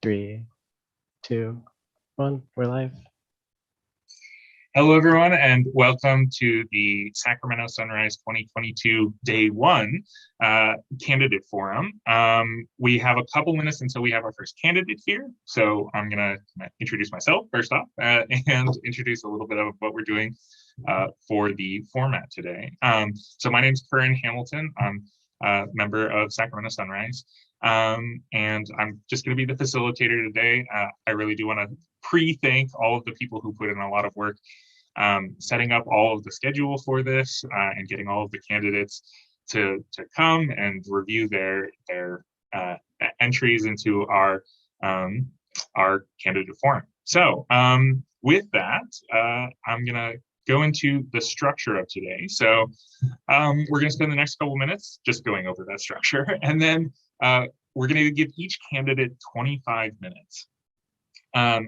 3, 2, 1. We're live. Hello, everyone, and welcome to the Sacramento Sunrise 2022 Day 1 Candidate Forum. We have a couple minutes until we have our first candidate here, so I'm going to introduce myself first off and introduce a little bit of what we're doing for the format today. So my name is Curran Hamilton. I'm a member of Sacramento Sunrise, and I'm just going to be the facilitator today. I really do want to pre-thank all of the people who put in a lot of work setting up all of the schedule for this and getting all of the candidates to come and review their entries into our candidate forum. So with that, I'm gonna go into the structure of today. So we're gonna spend the next couple minutes just going over that structure, and then we're gonna give each candidate 25 minutes.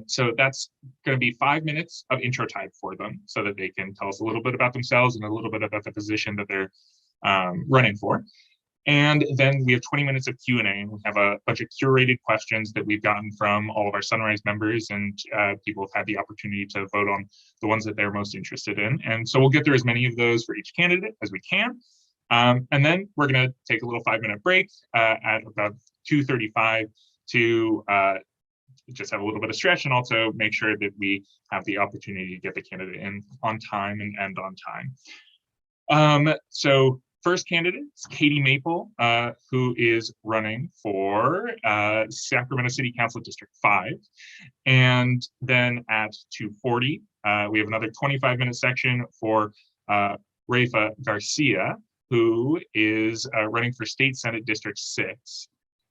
So that's going to be 5 minutes of intro time for them so that they can tell us a little bit about themselves and a little bit about the position that they're running for. And then we have 20 minutes of Q&A, and we have a bunch of curated questions that we've gotten from all of our Sunrise members, and people have had the opportunity to vote on the ones that they're most interested in. And so we'll get through as many of those for each candidate as we can. And then we're going to take a little 5-minute break at about 2:35 to just have a little bit of stretch and also make sure that we have the opportunity to get the candidate in on time and end on time. So first candidate is Caity Maple, who is running for Sacramento City Council District 5. And then at 2:40, we have another 25-minute section for Rafa Garcia, who is running for State Senate District 6.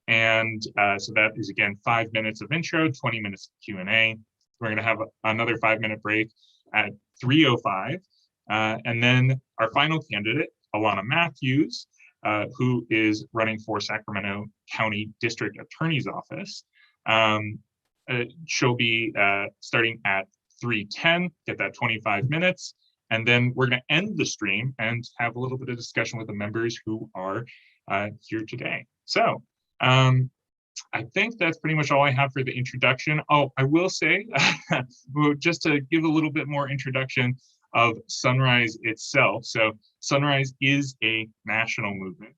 And so that is, again, 5 minutes of intro, 20 minutes of Q&A. We're going to have another 5-minute break at 3:05. And then our final candidate, Alana Mathews, who is running for Sacramento County District Attorney's Office. She'll be starting at 3:10, get that 25 minutes. And then we're going to end the stream and have a little bit of discussion with the members who are here today. So I think that's pretty much all I have for the introduction. Oh, I will say, just to give a little bit more introduction of Sunrise itself. So Sunrise is a national movement,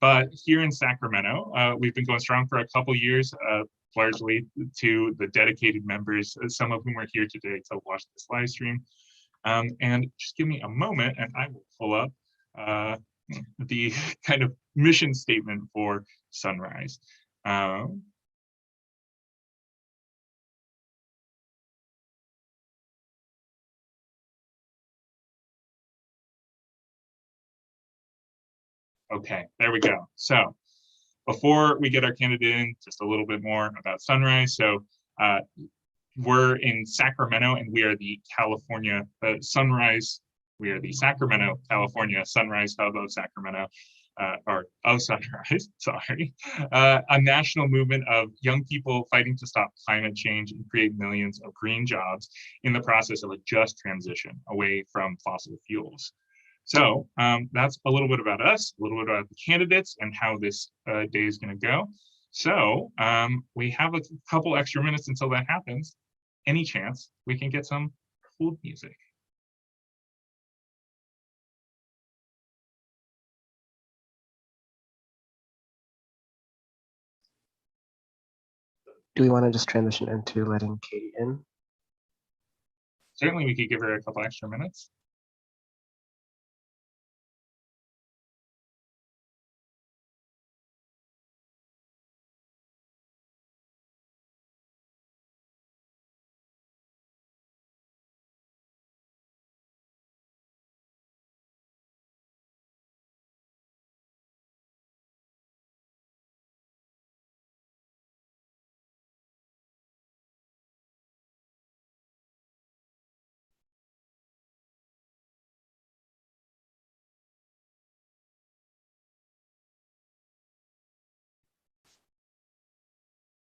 but here in Sacramento, we've been going strong for a couple years, largely to the dedicated members, some of whom are here today to watch this live stream. And just give me a moment and I will pull up the kind of mission statement for Sunrise. Okay, there we go. So before we get our candidate in, just a little bit more about Sunrise. So we're in Sacramento, and we are the California Sunrise. We are the Sacramento, California Sunrise Hub of Sacramento, or of Sunrise, sorry. A national movement of young people fighting to stop climate change and create millions of green jobs in the process of a just transition away from fossil fuels. So that's a little bit about us, a little bit about the candidates and how this day is going to go. So we have a couple extra minutes until that happens. Any chance we can get some cool music? Do we want to just transition into letting Caity in? Certainly, we could give her a couple extra minutes.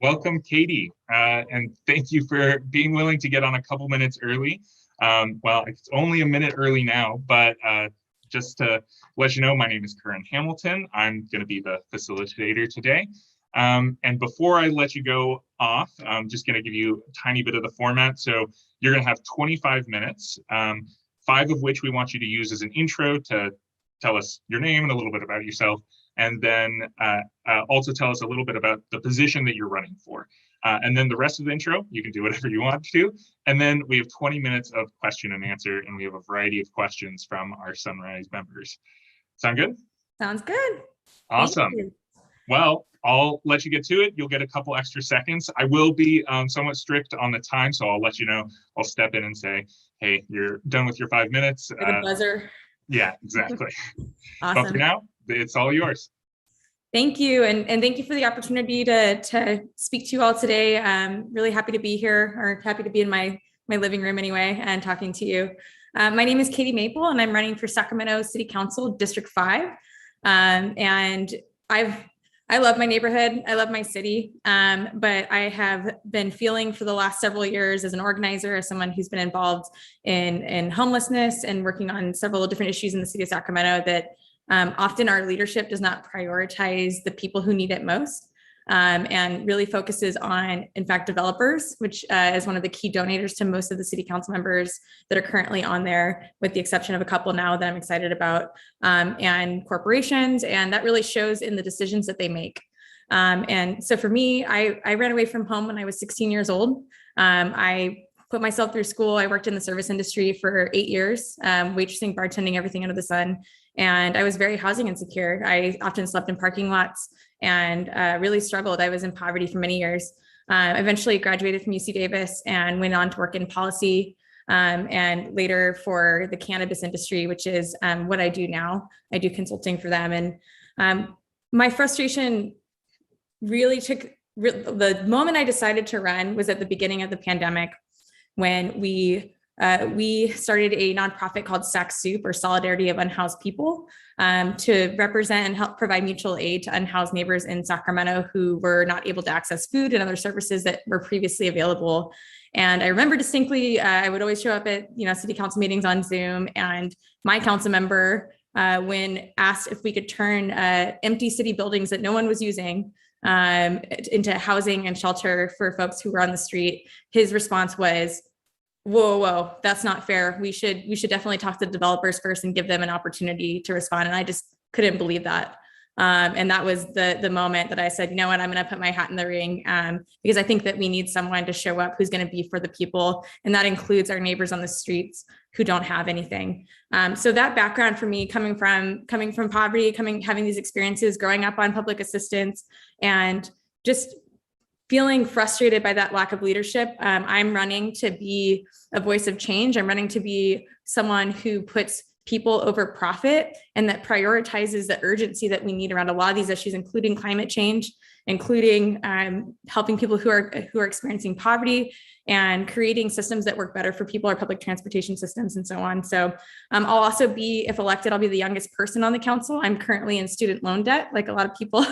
Welcome, Caity, and thank you for being willing to get on a couple minutes early. Well, it's only a minute early now, but just to let you know, my name is Curran Hamilton. I'm going to be the facilitator today. And before I let you go off, I'm just going to give you a tiny bit of the format. So you're going to have 25 minutes, 5 of which we want you to use as an intro to tell us your name and a little bit about yourself, and then also tell us a little bit about the position that you're running for. And then the rest of the intro, you can do whatever you want to. And then we have 20 minutes of question and answer, and we have a variety of questions from our Sunrise members. Sound good? Sounds good. Awesome. Well, I'll let you get to it. You'll get a couple extra seconds. I will be somewhat strict on the time, so I'll let you know. I'll step in and say, hey, you're done with your 5 minutes. The buzzer. Yeah, exactly. Awesome. But for now, it's all yours. Thank you. And thank you for the opportunity to speak to you all today. I'm really happy to be here, or happy to be in my living room anyway, and talking to you. My name is Caity Maple, and I'm running for Sacramento City Council District 5. And I love my neighborhood. I love my city. But I have been feeling for the last several years as an organizer, as someone who's been involved in homelessness and working on several different issues in the city of Sacramento, that often our leadership does not prioritize the people who need it most, and really focuses on, in fact, developers, which is one of the key donators to most of the city council members that are currently on there, with the exception of a couple now that I'm excited about, and corporations. And that really shows in the decisions that they make. And so for me, I ran away from home when I was 16 years old. I put myself through school. I worked in the service industry for 8 years, waitressing, bartending, everything under the sun. And I was very housing insecure. I often slept in parking lots and really struggled. I was in poverty for many years. Eventually graduated from UC Davis and went on to work in policy, and later for the cannabis industry, which is what I do now. I do consulting for them. And my frustration really took, the moment I decided to run was at the beginning of the pandemic, when we started a nonprofit called Sac Soup, or Solidarity of Unhoused People, to represent and help provide mutual aid to unhoused neighbors in Sacramento who were not able to access food and other services that were previously available. And I remember distinctly, I would always show up at city council meetings on Zoom, and my council member, when asked if we could turn empty city buildings that no one was using into housing and shelter for folks who were on the street, his response was, whoa, that's not fair. We should definitely talk to the developers first and give them an opportunity to respond. And I just couldn't believe that. And that was the moment that I said, you know what, I'm going to put my hat in the ring, because I think that we need someone to show up who's going to be for the people. And that includes our neighbors on the streets who don't have anything. So that background for me, coming from poverty, having these experiences, growing up on public assistance, and just feeling frustrated by that lack of leadership. I'm running to be a voice of change. I'm running to be someone who puts people over profit, and that prioritizes the urgency that we need around a lot of these issues, including climate change, including helping people who are experiencing poverty, and creating systems that work better for people, our public transportation systems, and so on. So I'll also be, if elected, I'll be the youngest person on the council. I'm currently in student loan debt, like a lot of people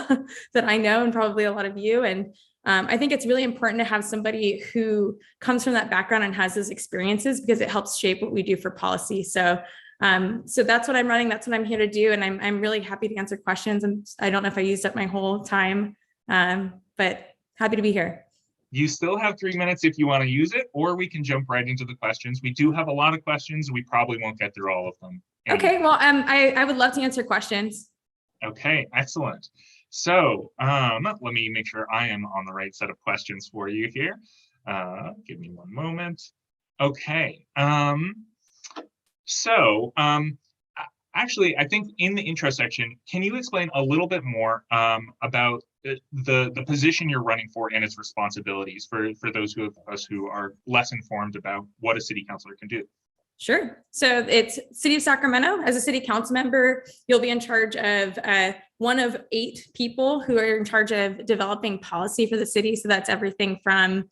that I know, and probably a lot of you. And I think it's really important to have somebody who comes from that background and has those experiences, because it helps shape what we do for policy. So that's what I'm running. That's what I'm here to do. And I'm really happy to answer questions. And I don't know if I used up my whole time, but happy to be here. You still have 3 minutes if you want to use it, or we can jump right into the questions. We do have a lot of questions. We probably won't get through all of them. Okay, well, I would love to answer questions. Okay, excellent. So let me make sure I am on the right set of questions for you here. Give me one moment. Okay. Actually, I think in the intro section, can you explain a little bit more about the position you're running for and its responsibilities for those of us who are less informed about what a city councilor can do? Sure. So it's City of Sacramento. As a city council member, you'll be in charge of one of 8 people who are in charge of developing policy for the city. So that's everything from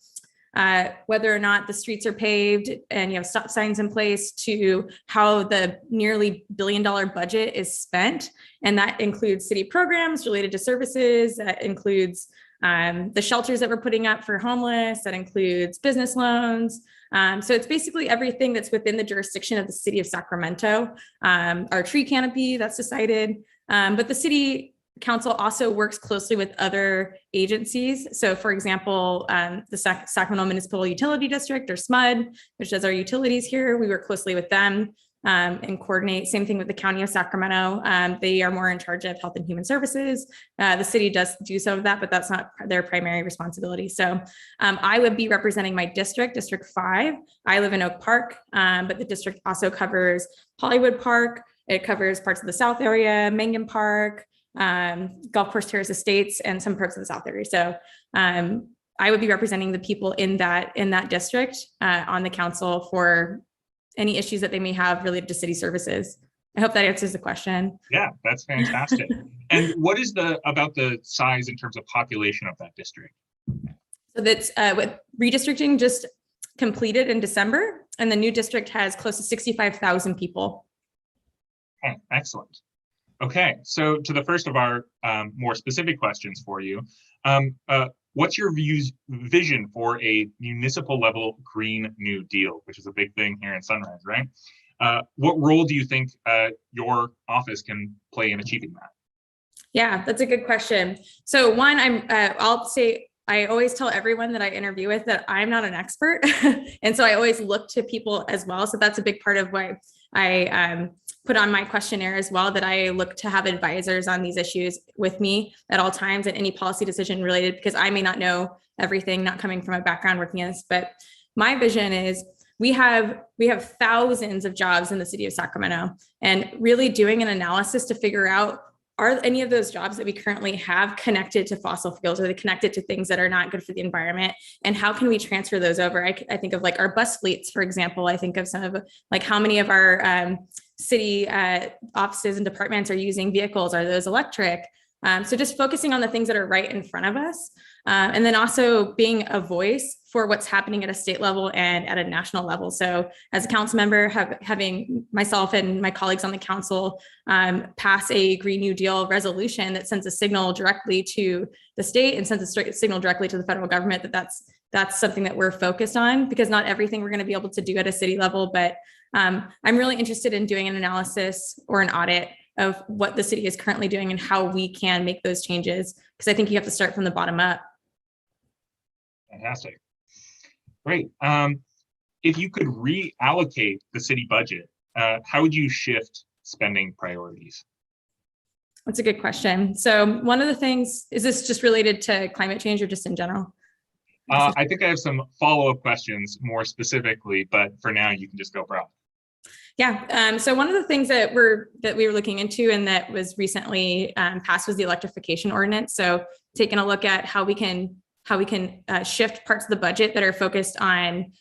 whether or not the streets are paved and you have stop signs in place, to how the nearly $1 billion budget is spent. And that includes city programs related to services. That includes the shelters that we're putting up for homeless. That includes business loans. So it's basically everything that's within the jurisdiction of the city of Sacramento. Our tree canopy, that's decided. But the city council also works closely with other agencies. So for example, the Sacramento Municipal Utility District, or SMUD, which does our utilities here, we work closely with them and coordinate. Same thing with the County of Sacramento. They are more in charge of health and human services. The city does do some of that, but that's not their primary responsibility. So I would be representing my district, District 5. I live in Oak Park, but the district also covers Hollywood Park. It covers parts of the South area, Fremgen Park, Golf Course Terrace Estates, and some parts of the South area. So I would be representing the people in that district on the council for any issues that they may have related to city services. I hope that answers the question. Yeah, that's fantastic. And what is about the size in terms of population of that district? So that's with redistricting just completed in December, and the new district has close to 65,000 people. Okay, excellent. Okay, so to the first of our more specific questions for you, what's your vision for a municipal level Green New Deal, which is a big thing here in Sunrise, right? What role do you think your office can play in achieving that? Yeah, that's a good question. So one, I'll say, I always tell everyone that I interview with that I'm not an expert. And so I always look to people as well. So that's a big part of why I put on my questionnaire as well, that I look to have advisors on these issues with me at all times and any policy decision related, because I may not know everything, not coming from a background working in this. But my vision is we have thousands of jobs in the city of Sacramento, and really doing an analysis to figure out, are any of those jobs that we currently have connected to fossil fuels? Are they connected to things that are not good for the environment? And how can we transfer those over? I think of like our bus fleets, for example. I think of some of like how many of our city offices and departments are using vehicles. Are those electric? So just focusing on the things that are right in front of us. And then also being a voice for what's happening at a state level and at a national level. So as a council member, having myself and my colleagues on the council pass a Green New Deal resolution that sends a signal directly to the state and sends a signal directly to the federal government that's something that we're focused on, because not everything we're going to be able to do at a city level. But I'm really interested in doing an analysis or an audit of what the city is currently doing and how we can make those changes, because I think you have to start from the bottom up. Fantastic. Great. If you could reallocate the city budget, how would you shift spending priorities? That's a good question. So one of the things, is this just related to climate change or just in general? I think I have some follow-up questions more specifically, but for now you can just go broad. Yeah. So one of the things that we were looking into and that was recently passed was the electrification ordinance. So taking a look at how we can shift parts of the budget that are focused on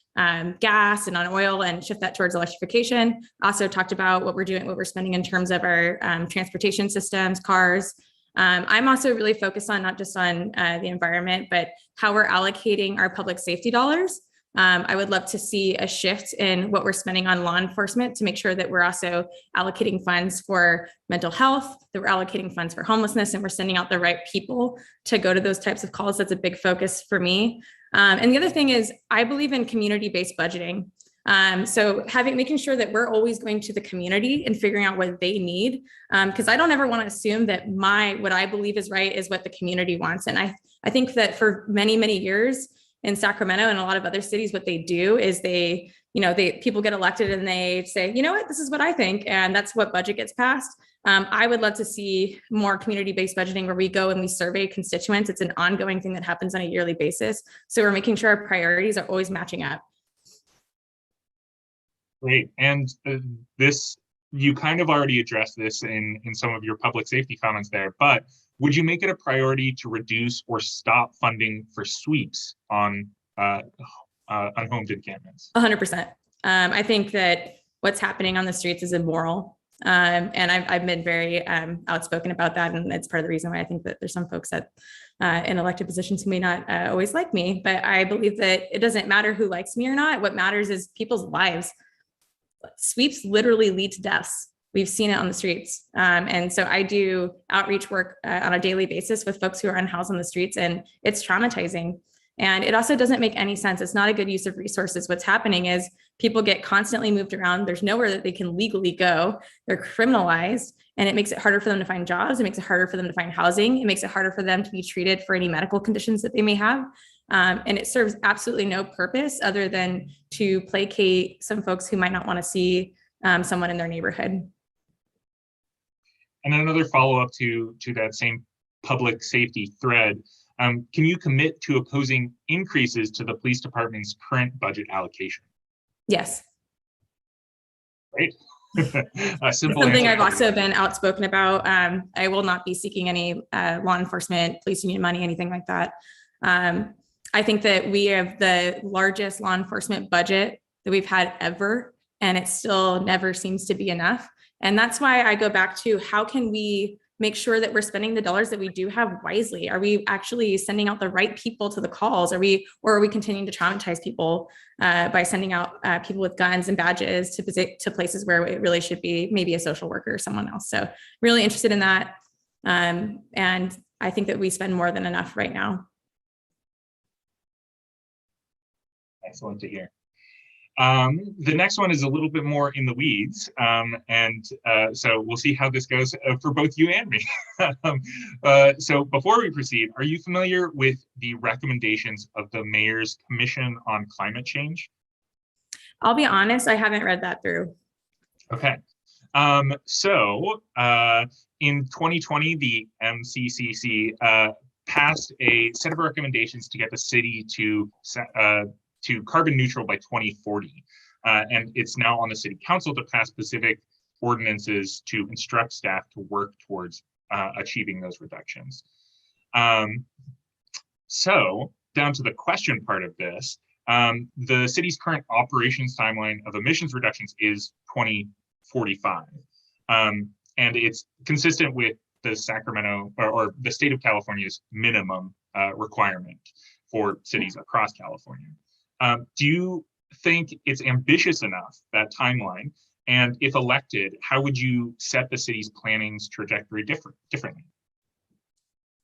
gas and on oil and shift that towards electrification. Also talked about what we're spending in terms of our transportation systems, cars. I'm also really focused on not just on the environment, but how we're allocating our public safety dollars. I would love to see a shift in what we're spending on law enforcement to make sure that we're also allocating funds for mental health, that we're allocating funds for homelessness, and we're sending out the right people to go to those types of calls. That's a big focus for me. And the other thing is I believe in community-based budgeting. So making sure that we're always going to the community and figuring out what they need. Because I don't ever want to assume that what I believe is right is what the community wants. And I think that for many, many years, in Sacramento and a lot of other cities, what they do is people get elected and they say, you know what, this is what I think. And that's what budget gets passed. I would love to see more community-based budgeting where we go and we survey constituents. It's an ongoing thing that happens on a yearly basis. So we're making sure our priorities are always matching up. Great. And you kind of already addressed this in some of your public safety comments there, but would you make it a priority to reduce or stop funding for sweeps on unhomed encampments? 100%. I think that what's happening on the streets is immoral. And I've been very outspoken about that. And it's part of the reason why I think that there's some folks that in elected positions who may not always like me, but I believe that it doesn't matter who likes me or not. What matters is people's lives. Sweeps literally lead to deaths. We've seen it on the streets. And so I do outreach work on a daily basis with folks who are unhoused on the streets, and it's traumatizing. And it also doesn't make any sense. It's not a good use of resources. What's happening is People get constantly moved around. There's nowhere that they can legally go. They're criminalized, and it makes it harder for them to find jobs. It makes it harder for them to find housing. It makes it harder for them to be treated for any medical conditions that they may have. And it serves absolutely no purpose other than to placate some folks who might not want to see someone in their neighborhood. And another follow-up to that same public safety thread, can you commit to opposing increases to the police department's current budget allocation? Yes. Right. Something I've also been outspoken about. I will not be seeking any law enforcement, police union money, anything like that. I think that we have the largest law enforcement budget that we've had ever, and it still never seems to be enough. And that's why I go back to, how can we make sure that we're spending the dollars that we do have wisely? Are we actually sending out the right people to the calls? Or are we continuing to traumatize people by sending out people with guns and badges to places where it really should be maybe a social worker or someone else? So really interested in that. And I think that we spend more than enough right now. Excellent to hear. The next one is a little bit more in the weeds, so we'll see how this goes for both you and me. So before we proceed, are you familiar with the recommendations of the Mayor's Commission on Climate Change? I'll be honest, I haven't read that through. Okay. In 2020, the MCCC passed a set of recommendations to get the city to carbon neutral by 2040. And it's now on the city council to pass specific ordinances to instruct staff to work towards achieving those reductions. So down to the question part of this, the city's current operations timeline of emissions reductions is 2045. And it's consistent with the Sacramento or the state of California's minimum requirement for cities across California. Do you think it's ambitious enough, that timeline? And if elected, how would you set the city's planning's trajectory differently?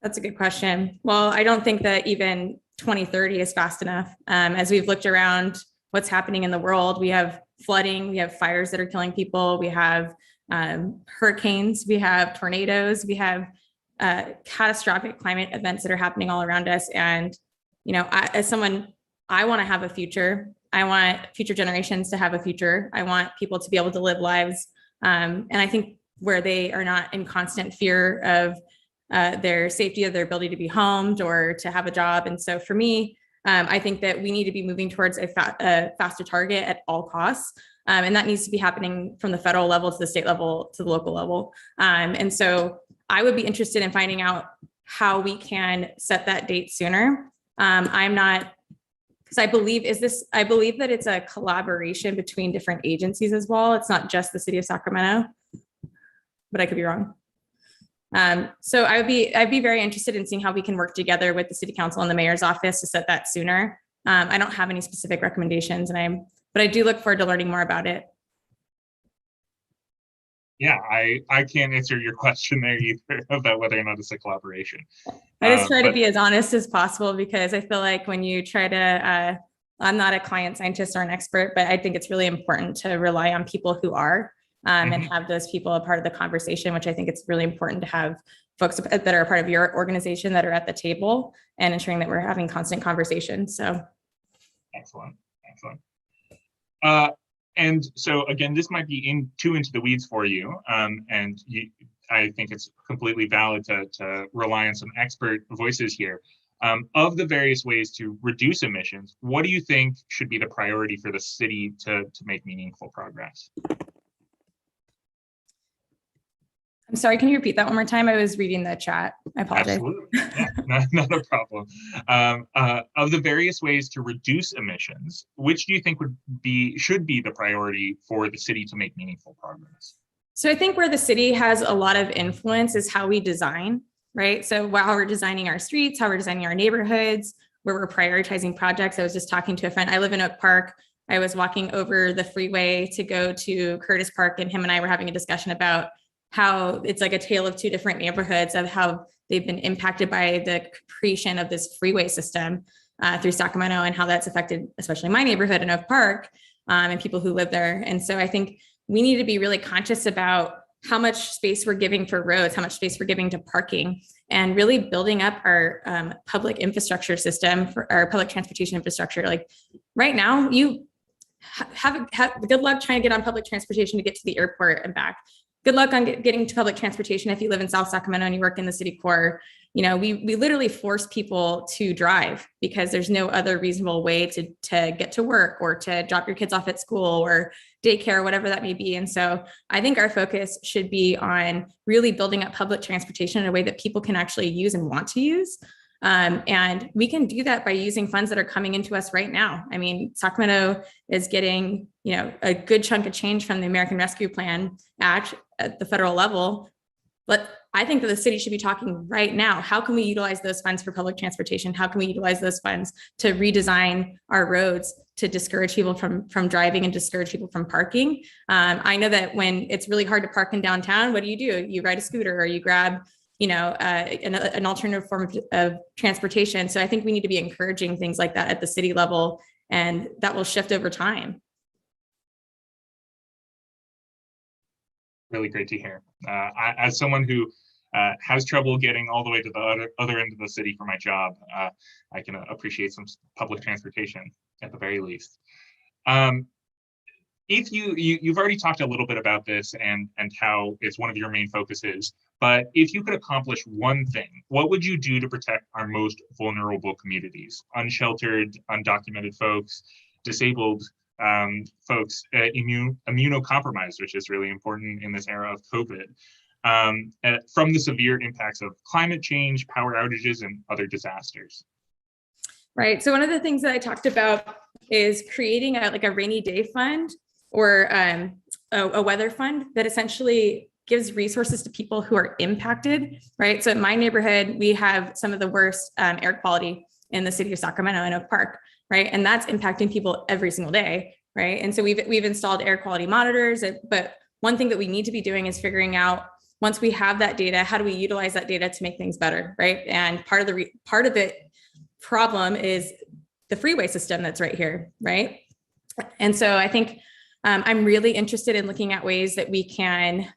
That's a good question. Well, I don't think that even 2030 is fast enough. As we've looked around what's happening in the world, we have flooding, we have fires that are killing people, we have hurricanes, we have tornadoes, we have catastrophic climate events that are happening all around us. And, you know, as someone, I want to have a future. I want future generations to have a future. I want people to be able to live lives. And I think where they are not in constant fear of their safety, of their ability to be homed or to have a job. And so for me, I think that we need to be moving towards a faster target at all costs. And that needs to be happening from the federal level to the state level to the local level. And so I would be interested in finding out how we can set that date sooner. I'm not, because I believe that it's a collaboration between different agencies as well. It's not just the city of Sacramento, but I could be wrong. So I'd be very interested in seeing how we can work together with the city council and the mayor's office to set that sooner. I don't have any specific recommendations, but I do look forward to learning more about it. Yeah, I can't answer your question there either about whether or not it's a collaboration. I just try to be as honest as possible, because I feel like when you try to, I'm not a climate scientist or an expert, but I think it's really important to rely on people who are, and have those people a part of the conversation, which I think it's really important to have folks that are a part of your organization that are at the table and ensuring that we're having constant conversations. So. Excellent. And so again, this might be too into the weeds for you, and I think it's completely valid to rely on some expert voices here. Of the various ways to reduce emissions, what do you think should be the priority for the city to make meaningful progress? I'm sorry, can you repeat that one more time? I was reading the chat. I apologize. Absolutely, yeah, not a problem. Of the various ways to reduce emissions, which do you think should be the priority for the city to make meaningful progress? So I think where the city has a lot of influence is how we design, right? So while we're designing our streets, how we're designing our neighborhoods, where we're prioritizing projects. I was just talking to a friend. I live in Oak Park. I was walking over the freeway to go to Curtis Park, and him and I were having a discussion about how it's like a tale of two different neighborhoods of how they've been impacted by the creation of this freeway system through Sacramento, and how that's affected, especially my neighborhood in Oak Park. and people who live there. And so I think we need to be really conscious about how much space we're giving for roads, how much space we're giving to parking, and really building up our public infrastructure system for our public transportation infrastructure. Like right now, you have good luck trying to get on public transportation to get to the airport and back. Good luck on getting to public transportation if you live in South Sacramento and you work in the city core. You know, we literally force people to drive because there's no other reasonable way to get to work or to drop your kids off at school or daycare, whatever that may be. And so I think our focus should be on really building up public transportation in a way that people can actually use and want to use. And we can do that by using funds that are coming into us right now. I mean, Sacramento is getting, you know, a good chunk of change from the American Rescue Plan Act at the federal level. But I think that the city should be talking right now. How can we utilize those funds for public transportation? How can we utilize those funds to redesign our roads to discourage people from driving and discourage people from parking? I know that when it's really hard to park in downtown, what do? You ride a scooter or you grab, you know, an alternative form of transportation. So I think we need to be encouraging things like that at the city level, and that will shift over time. Really great to hear. As someone who has trouble getting all the way to the other end of the city for my job, I can appreciate some public transportation at the very least. If you've already talked a little bit about this and how it's one of your main focuses, but if you could accomplish one thing, what would you do to protect our most vulnerable communities? Unsheltered, undocumented folks, disabled folks, immunocompromised, which is really important in this era of COVID, from the severe impacts of climate change, power outages, and other disasters. Right. So one of the things that I talked about is creating a rainy day fund or a weather fund that essentially gives resources to people who are impacted, right? So in my neighborhood, we have some of the worst air quality in the city of Sacramento in Oak Park, right? And that's impacting people every single day, right? And so we've installed air quality monitors, but one thing that we need to be doing is figuring out, once we have that data, how do we utilize that data to make things better, right? And part of the problem is the freeway system that's right here, right? And so I think I'm really interested in looking at ways that we can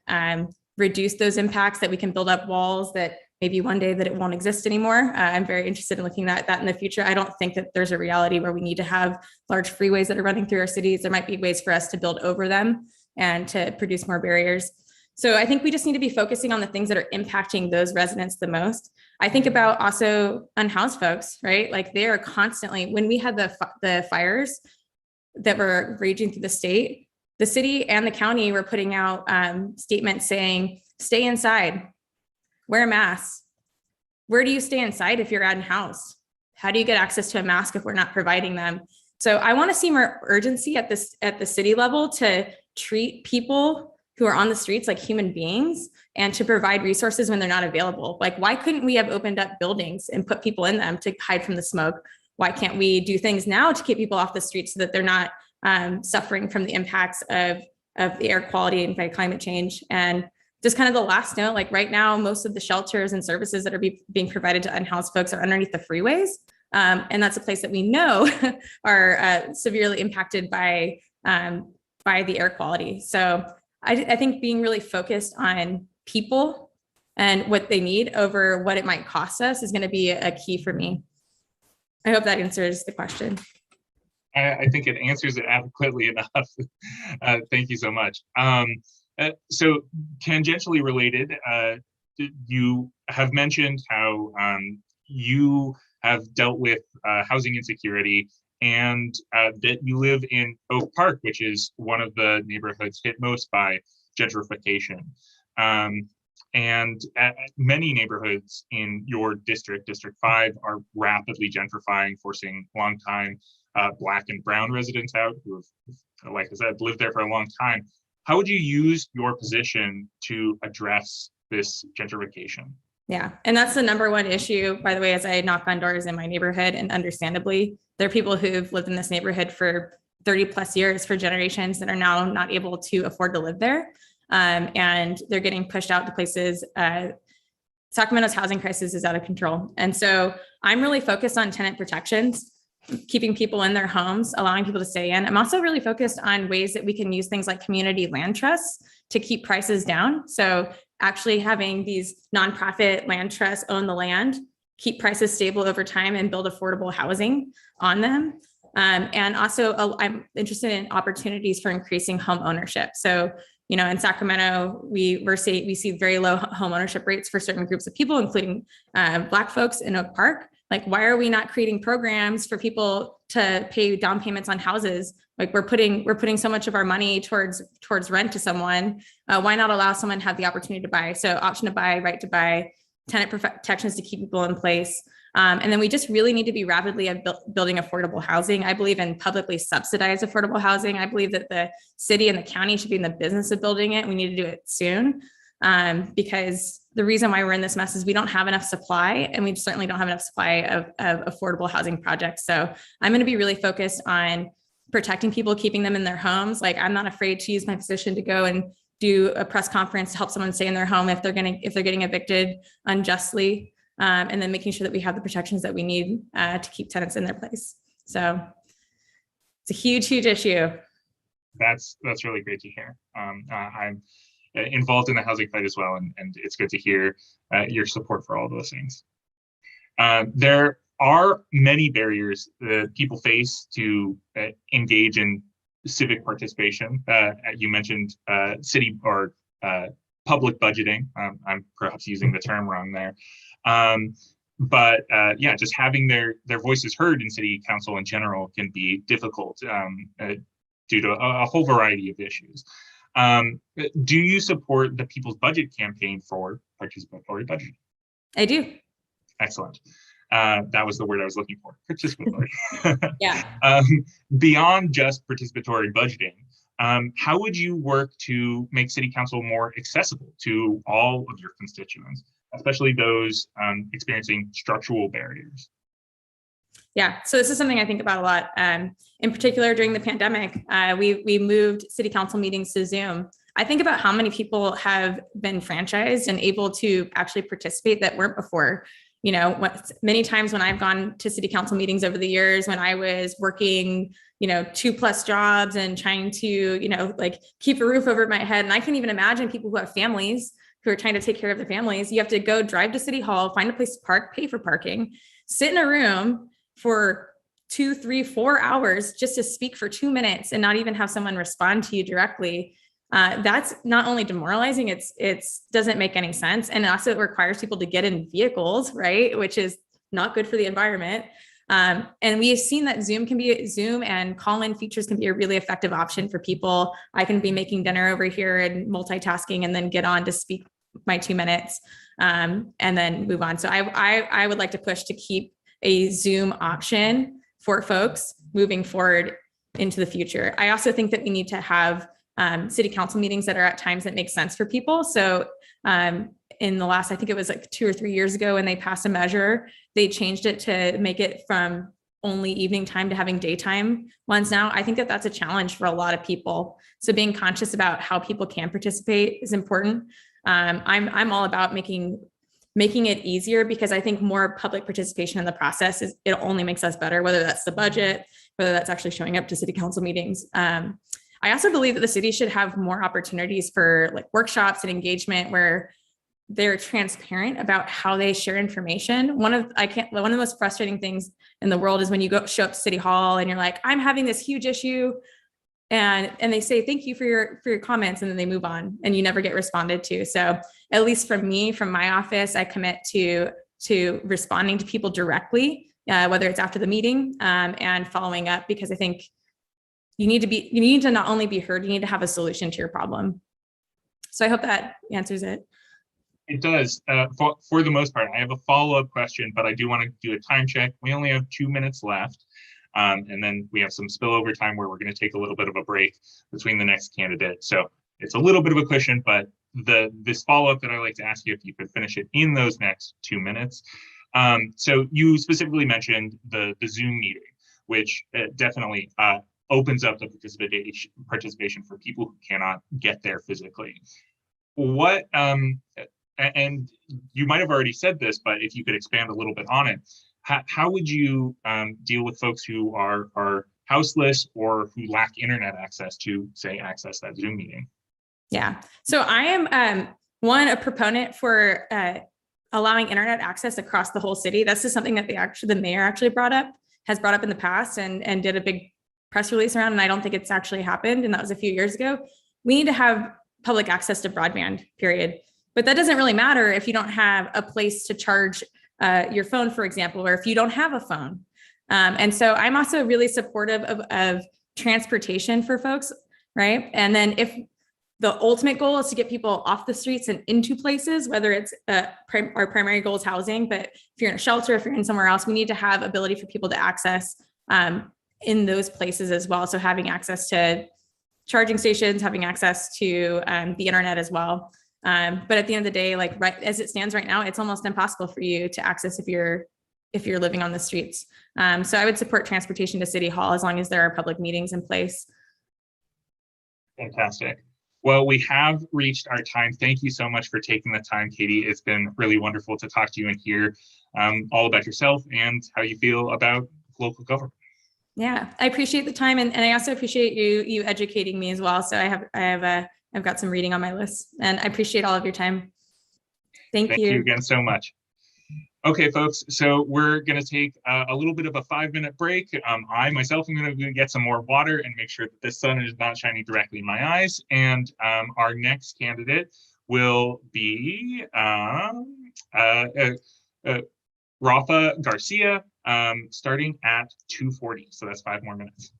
reduce those impacts, that we can build up walls that maybe one day that it won't exist anymore. I'm very interested in looking at that in the future. I don't think that there's a reality where we need to have large freeways that are running through our cities. There might be ways for us to build over them and to produce more barriers. So I think we just need to be focusing on the things that are impacting those residents the most. I think about also unhoused folks, right? Like they are constantly, when we had the fires that were raging through the city and the county were putting out statements saying, stay inside, wear a mask. Where do you stay inside if you're unhoused? How do you get access to a mask if we're not providing them? So I want to see more urgency at the city level to treat people who are on the streets like human beings and to provide resources when they're not available. Like, why couldn't we have opened up buildings and put people in them to hide from the smoke? Why can't we do things now to keep people off the streets so that they're not suffering from the impacts of the air quality and by climate change? And just kind of the last note, like right now, most of the shelters and services that are being provided to unhoused folks are underneath the freeways. And that's a place that we know are severely impacted by the air quality. So I think being really focused on people and what they need over what it might cost us is going to be a key for me. I hope that answers the question. I think it answers it adequately enough. Thank you so much. So tangentially related, you have mentioned how you have dealt with housing insecurity and that you live in Oak Park, which is one of the neighborhoods hit most by gentrification. And many neighborhoods in your district, District 5, are rapidly gentrifying, forcing longtime Black and brown residents out who have, like I said, lived there for a long time. How would you use your position to address this gentrification? Yeah, and that's the number one issue, by the way, as I knock on doors in my neighborhood, and understandably, there are people who've lived in this neighborhood for 30 plus years, for generations, that are now not able to afford to live there. And they're getting pushed out to places. Sacramento's housing crisis is out of control. And so I'm really focused on tenant protections. keeping people in their homes, allowing people to stay in. I'm also really focused on ways that we can use things like community land trusts to keep prices down. So actually having these nonprofit land trusts own the land, keep prices stable over time, and build affordable housing on them. And also I'm interested in opportunities for increasing home ownership. So, you know, in Sacramento, we see very low home ownership rates for certain groups of people, including Black folks in Oak Park. Like, why are we not creating programs for people to pay down payments on houses? Like, we're putting so much of our money towards rent to someone. Why not allow someone to have the opportunity to buy? So option to buy, right to buy, tenant protections to keep people in place. And then we just really need to be rapidly building affordable housing. I believe in publicly subsidized affordable housing. I believe that the city and the county should be in the business of building it. We need to do it soon, because the reason why we're in this mess is we don't have enough supply, and we certainly don't have enough supply of affordable housing projects. So I'm going to be really focused on protecting people, keeping them in their homes. Like, I'm not afraid to use my position to go and do a press conference to help someone stay in their home if they're getting evicted unjustly. And then making sure that we have the protections that we need to keep tenants in their place. So it's a huge, huge issue. That's really great to hear. I'm involved in the housing fight as well, and it's good to hear your support for all those things. There are many barriers that people face to engage in civic participation. You mentioned city or public budgeting. I'm perhaps using the term wrong there. But yeah, just having their voices heard in city council in general can be difficult due to a whole variety of issues. Do you support the People's Budget campaign for participatory budgeting? I do. Excellent. That was the word I was looking for, participatory. Yeah. Beyond just participatory budgeting, how would you work to make city council more accessible to all of your constituents, especially those experiencing structural barriers? Yeah, so this is something I think about a lot. In particular, during the pandemic, we moved city council meetings to Zoom. I think about how many people have been franchised and able to actually participate that weren't before. You know, many times when I've gone to city council meetings over the years, when I was working, 2+ jobs and trying to, like, keep a roof over my head. And I can even imagine people who have families who are trying to take care of their families. You have to go drive to City Hall, find a place to park, pay for parking, sit in a room for 2, 3, 4 hours just to speak for 2 minutes and not even have someone respond to you directly. That's not only demoralizing, it doesn't make any sense. And also it requires people to get in vehicles, right? Which is not good for the environment. And we have seen that Zoom and call-in features can be a really effective option for people. I can be making dinner over here and multitasking and then get on to speak my 2 minutes and then move on. So I would like to push to keep a Zoom option for folks moving forward into the future. I also think that we need to have city council meetings that are at times that make sense for people. So in the last, I think it was like 2 or 3 years ago, when they passed a measure, they changed it to make it from only evening time to having daytime ones now. I think that that's a challenge for a lot of people. So being conscious about how people can participate is important. I'm all about making it easier, because I think more public participation in the process it only makes us better, whether that's the budget, whether that's actually showing up to city council meetings. I also believe that the city should have more opportunities for like workshops and engagement where they're transparent about how they share information. One of the most frustrating things in the world is when you show up to City Hall and you're like, I'm having this huge issue, and they say thank you for your comments, and then they move on and you never get responded to. So at least from my office, I commit to responding to people directly, whether it's after the meeting and following up, because I think you need to not only be heard, you need to have a solution to your problem. So I hope that answers it. It does. For the most part. I have a follow-up question, but I do want to do a time check. We only have 2 minutes left. And then we have some spillover time where we're going to take a little bit of a break between the next candidate. So it's a little bit of a cushion, but this follow-up that I like to ask you, if you could finish it in those next 2 minutes. So you specifically mentioned the Zoom meeting, which definitely opens up the participation for people who cannot get there physically. And you might have already said this, but if you could expand a little bit on it, how would you deal with folks who are houseless or who lack internet access to, say, access that Zoom meeting? Yeah, so I am a proponent for allowing internet access across the whole city. That's just something that the mayor actually has brought up in the past and did a big press release around, and I don't think it's actually happened, and that was a few years ago. We need to have public access to broadband, period. But that doesn't really matter if you don't have a place to charge your phone, for example, or if you don't have a phone. And so I'm also really supportive of transportation for folks, right? And then if the ultimate goal is to get people off the streets and into places, whether it's our primary goal is housing, but if you're in a shelter, if you're in somewhere else, we need to have ability for people to access in those places as well. So having access to charging stations, having access to the internet as well. But at the end of the day, like right as it stands right now, it's almost impossible for you to access if you're living on the streets. So I would support transportation to City Hall as long as there are public meetings in place. Fantastic. Well, we have reached our time. Thank you so much for taking the time, Caity. It's been really wonderful to talk to you and hear all about yourself and how you feel about local government. Yeah, I appreciate the time, and I also appreciate you educating me as well. So I've got some reading on my list, and I appreciate all of your time. Thank you again so much. Okay, folks, so we're going to take a little bit of a 5-minute break. I myself am going to get some more water and make sure that the sun is not shining directly in my eyes. And our next candidate will be Rafa Garcia, starting at 2:40. So that's 5 more minutes.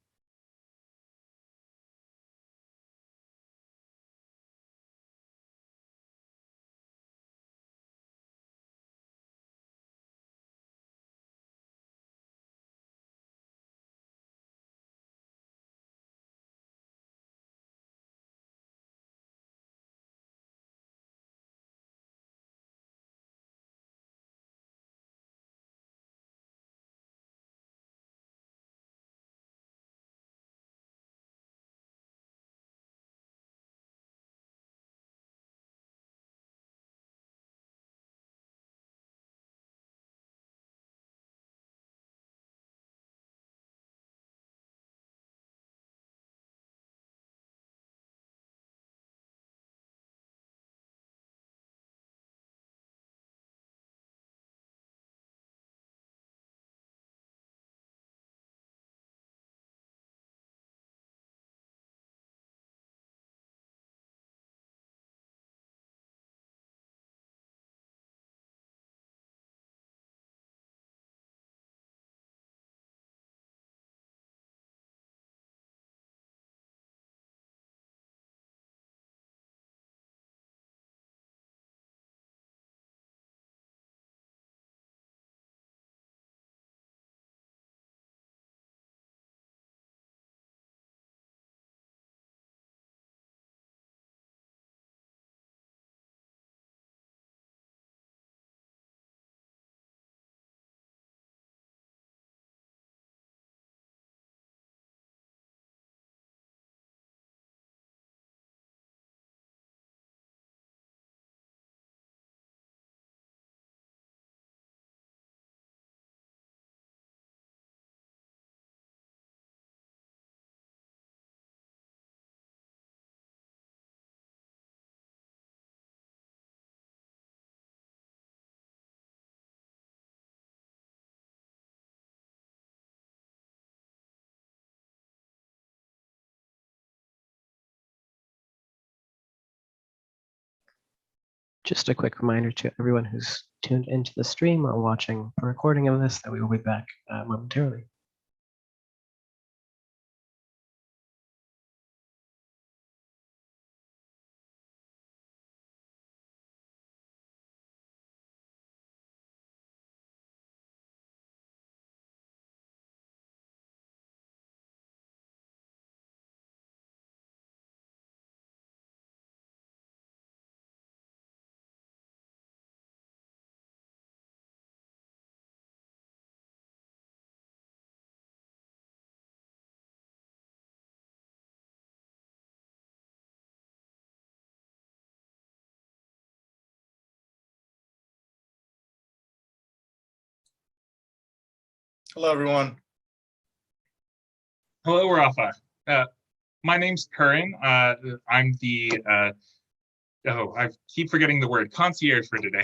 Just a quick reminder to everyone who's tuned into the stream or watching a recording of this that we will be back momentarily. Hello, everyone. Hello, Rafa. My name's Curran. I'm the, I keep forgetting the word, concierge for today.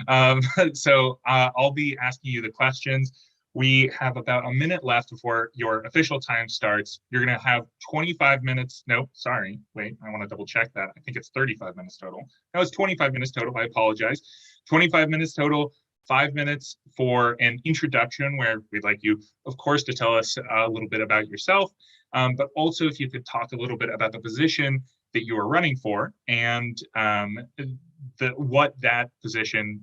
I'll be asking you the questions. We have about a minute left before your official time starts. You're going to have 25 minutes. No, sorry. Wait, I want to double check that. I think it's 35 minutes total. No, it's 25 minutes total. I apologize. 25 minutes total, 5 minutes for an introduction where we'd like you, of course, to tell us a little bit about yourself, but also if you could talk a little bit about the position that you are running for and what that position,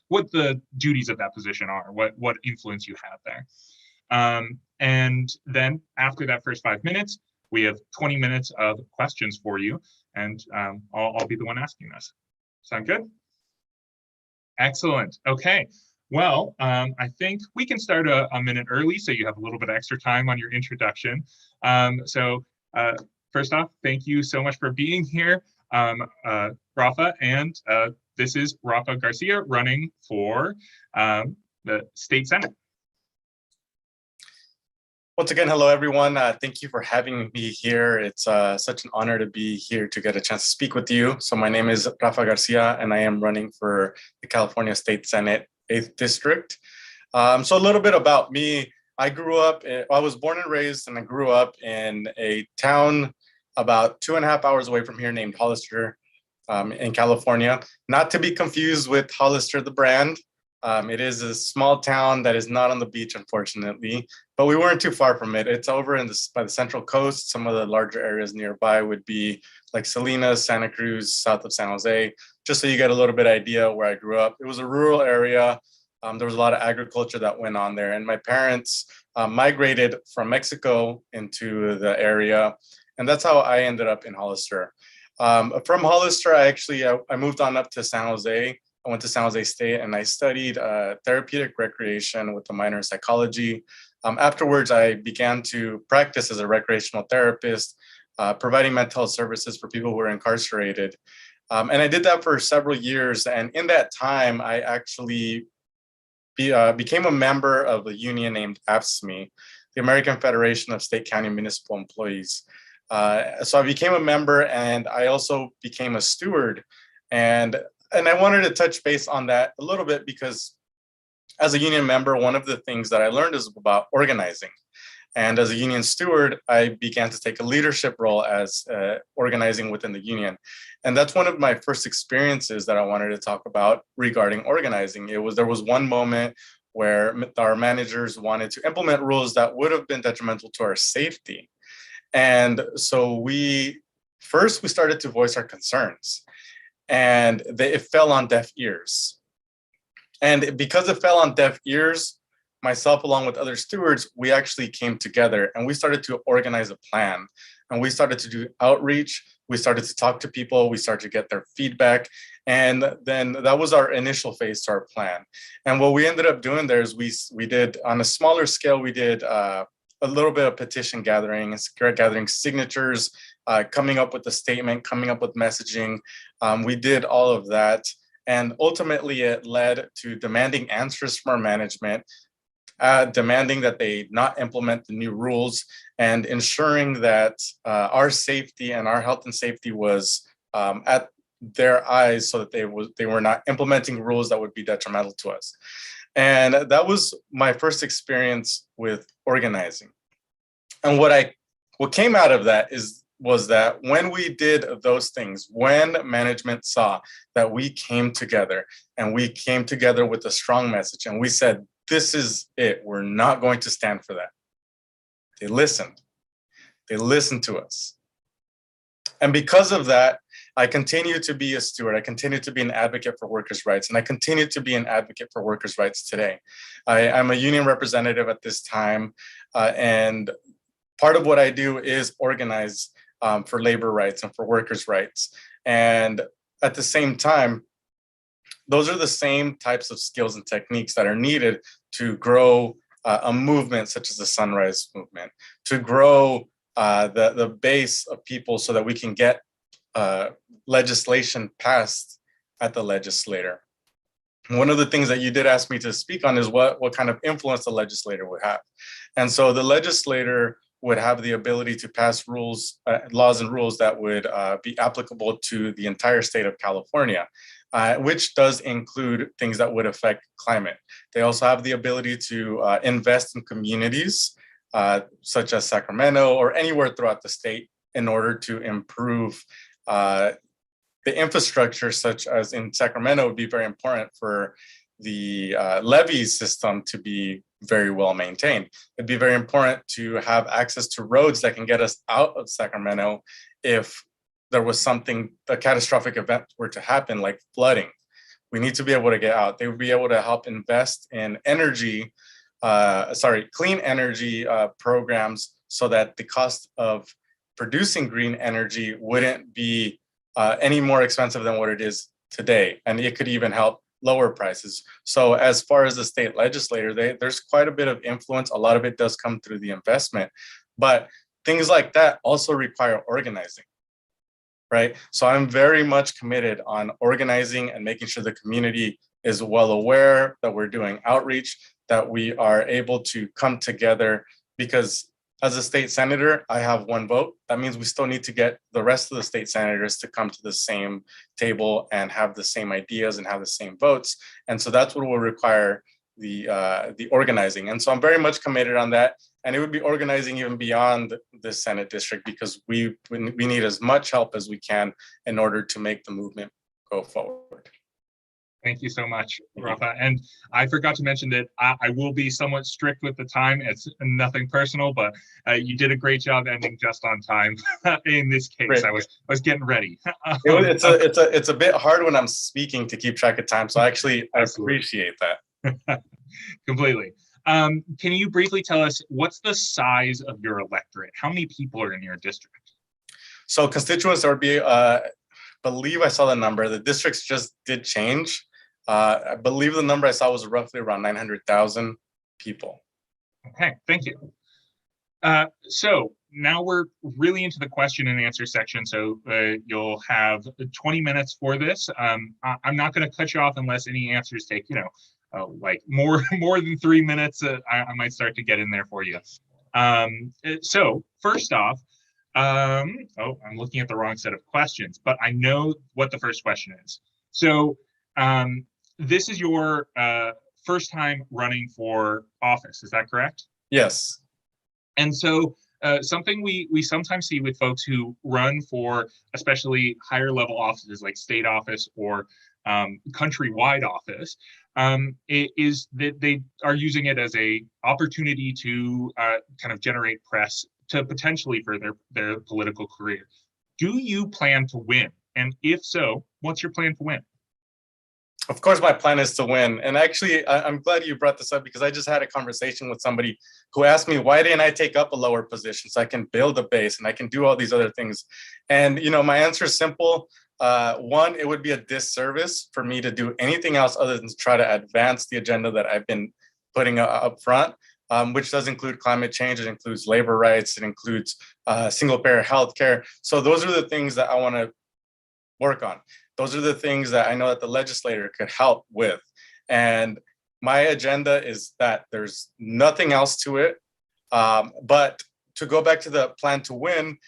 what the duties of that position are, what influence you have there. And then after that first 5 minutes, we have 20 minutes of questions for you, and I'll be the one asking this. Sound good? Excellent. Okay. Well, I think we can start a minute early so you have a little bit of extra time on your introduction. First off, thank you so much for being here, Rafa, and this is Rafa Garcia running for the State Senate. Once again, hello, everyone. Thank you for having me here. It's such an honor to be here to get a chance to speak with you. So my name is Rafa Garcia, and I am running for the California State Senate 8th District. So a little bit about me. I was born and raised, and I grew up in a town about 2.5 hours away from here named Hollister in California. Not to be confused with Hollister, the brand. It is a small town that is not on the beach, unfortunately, but we weren't too far from it. It's over by the Central Coast. Some of the larger areas nearby would be like Salinas, Santa Cruz, south of San Jose, just so you get a little bit of idea where I grew up. It was a rural area. There was a lot of agriculture that went on there, and my parents migrated from Mexico into the area, and that's how I ended up in Hollister. From Hollister, I moved on up to San Jose. I went to San Jose State and I studied therapeutic recreation with a minor in psychology. Afterwards, I began to practice as a recreational therapist, providing mental health services for people who were incarcerated. And I did that for several years. And in that time, I actually became a member of a union named AFSCME, the American Federation of State, County, Municipal Employees. So I became a member, and I also became a steward. And I wanted to touch base on that a little bit because as a union member, one of the things that I learned is about organizing. And as a union steward, I began to take a leadership role as organizing within the union. And that's one of my first experiences that I wanted to talk about regarding organizing. There was one moment where our managers wanted to implement rules that would have been detrimental to our safety. And so we started to voice our concerns. And it fell on deaf ears. And because it fell on deaf ears, myself along with other stewards, we actually came together and we started to organize a plan. And we started to do outreach. We started to talk to people. We started to get their feedback. And then that was our initial phase to our plan. And what we ended up doing there is we did, on a smaller scale, we did a little bit of petition gathering signatures, coming up with a statement, coming up with messaging. We did all of that. And ultimately, it led to demanding answers from our management, demanding that they not implement the new rules, and ensuring that our safety and our health and safety was at their eyes, so that they were not implementing rules that would be detrimental to us. And that was my first experience with organizing. And what came out of that was that when we did those things, when management saw that we came together and we came together with a strong message and we said, this is it, we're not going to stand for that. They listened. They listened to us. And because of that, I continue to be a steward. I continue to be an advocate for workers' rights, and I continue to be an advocate for workers' rights today. I'm a union representative at this time, and part of what I do is organize for labor rights and for workers' rights. And at the same time, those are the same types of skills and techniques that are needed to grow a movement such as the Sunrise movement, to grow the base of people so that we can get legislation passed at the legislature. one of the things that you did ask me to speak on is what kind of influence the legislator would have. And so the legislator would have the ability to pass rules, laws and rules that would be applicable to the entire state of California, which does include things that would affect climate. They also have the ability to invest in communities such as Sacramento or anywhere throughout the state in order to improve the infrastructure, such as in Sacramento, would be very important for the levee system to be very well maintained. It'd be very important to have access to roads that can get us out of Sacramento if there was a catastrophic event were to happen, like flooding. We need to be able to get out. They would be able to help invest in clean energy programs so that the cost of producing green energy wouldn't be any more expensive than what it is today. And it could even help lower prices. So as far as the state legislator, there's quite a bit of influence. A lot of it does come through the investment, but things like that also require organizing, right? So I'm very much committed on organizing and making sure the community is well aware that we're doing outreach, that we are able to come together, because as a state senator, I have one vote. That means we still need to get the rest of the state senators to come to the same table and have the same ideas and have the same votes. And so that's what will require the organizing. And so I'm very much committed on that. And it would be organizing even beyond the Senate district, because we need as much help as we can in order to make the movement go forward. Thank you so much, Rafa. And I forgot to mention that I will be somewhat strict with the time. It's nothing personal, but you did a great job ending just on time in this case. Great. I was getting ready. It's a bit hard when I'm speaking to keep track of time. So actually, I appreciate that. Completely. Can you briefly tell us what's the size of your electorate? How many people are in your district? So constituents, there would be, believe I saw the number. The districts just did change. I believe the number I saw was roughly around 900,000 people. Okay, thank you. So now we're really into the question and answer section. So you'll have 20 minutes for this. I'm not going to cut you off unless any answers take, like more than 3 minutes. I might start to get in there for you. So first off, I'm looking at the wrong set of questions, but I know what the first question is. So this is your first time running for office, is that correct? Yes. And so something we sometimes see with folks who run for especially higher level offices like state office or countrywide office is that they are using it as a opportunity to kind of generate press to potentially for their political career. Do you plan to win? And if so, what's your plan to win? Of course, my plan is to win. And actually, I'm glad you brought this up, because I just had a conversation with somebody who asked me, why didn't I take up a lower position so I can build a base and I can do all these other things? And, my answer is simple. One, it would be a disservice for me to do anything else other than to try to advance the agenda that I've been putting up front, which does include climate change. It includes labor rights. It includes single-payer healthcare. So those are the things that I want to work on. Those are the things that I know that the legislator could help with. And my agenda is that there's nothing else to it. But to go back to the plan to win,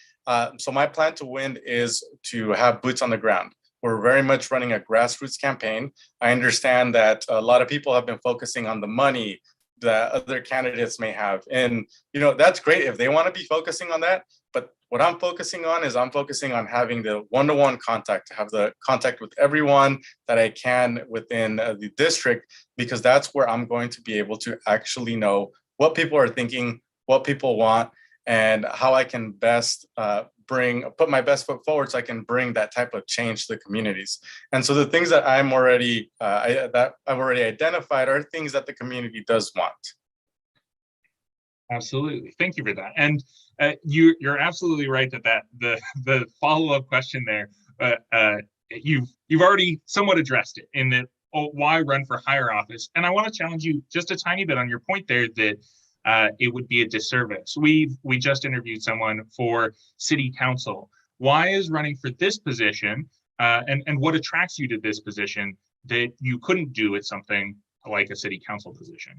so my plan to win is to have boots on the ground. We're very much running a grassroots campaign. I understand that a lot of people have been focusing on the money that other candidates may have. And, that's great if they want to be focusing on that. But what I'm focusing on is I'm focusing on having the one-to-one contact, to have the contact with everyone that I can within the district, because that's where I'm going to be able to actually know what people are thinking, what people want, and how I can best put my best foot forward so I can bring that type of change to the communities. And so the things that I've already identified are things that the community does want. Absolutely. Thank you for that. And you're absolutely right that the follow-up question there, you've already somewhat addressed it in that, why run for higher office? And I want to challenge you just a tiny bit on your point there that it would be a disservice. We just interviewed someone for city council. Why is running for this position and what attracts you to this position that you couldn't do with something like a city council position?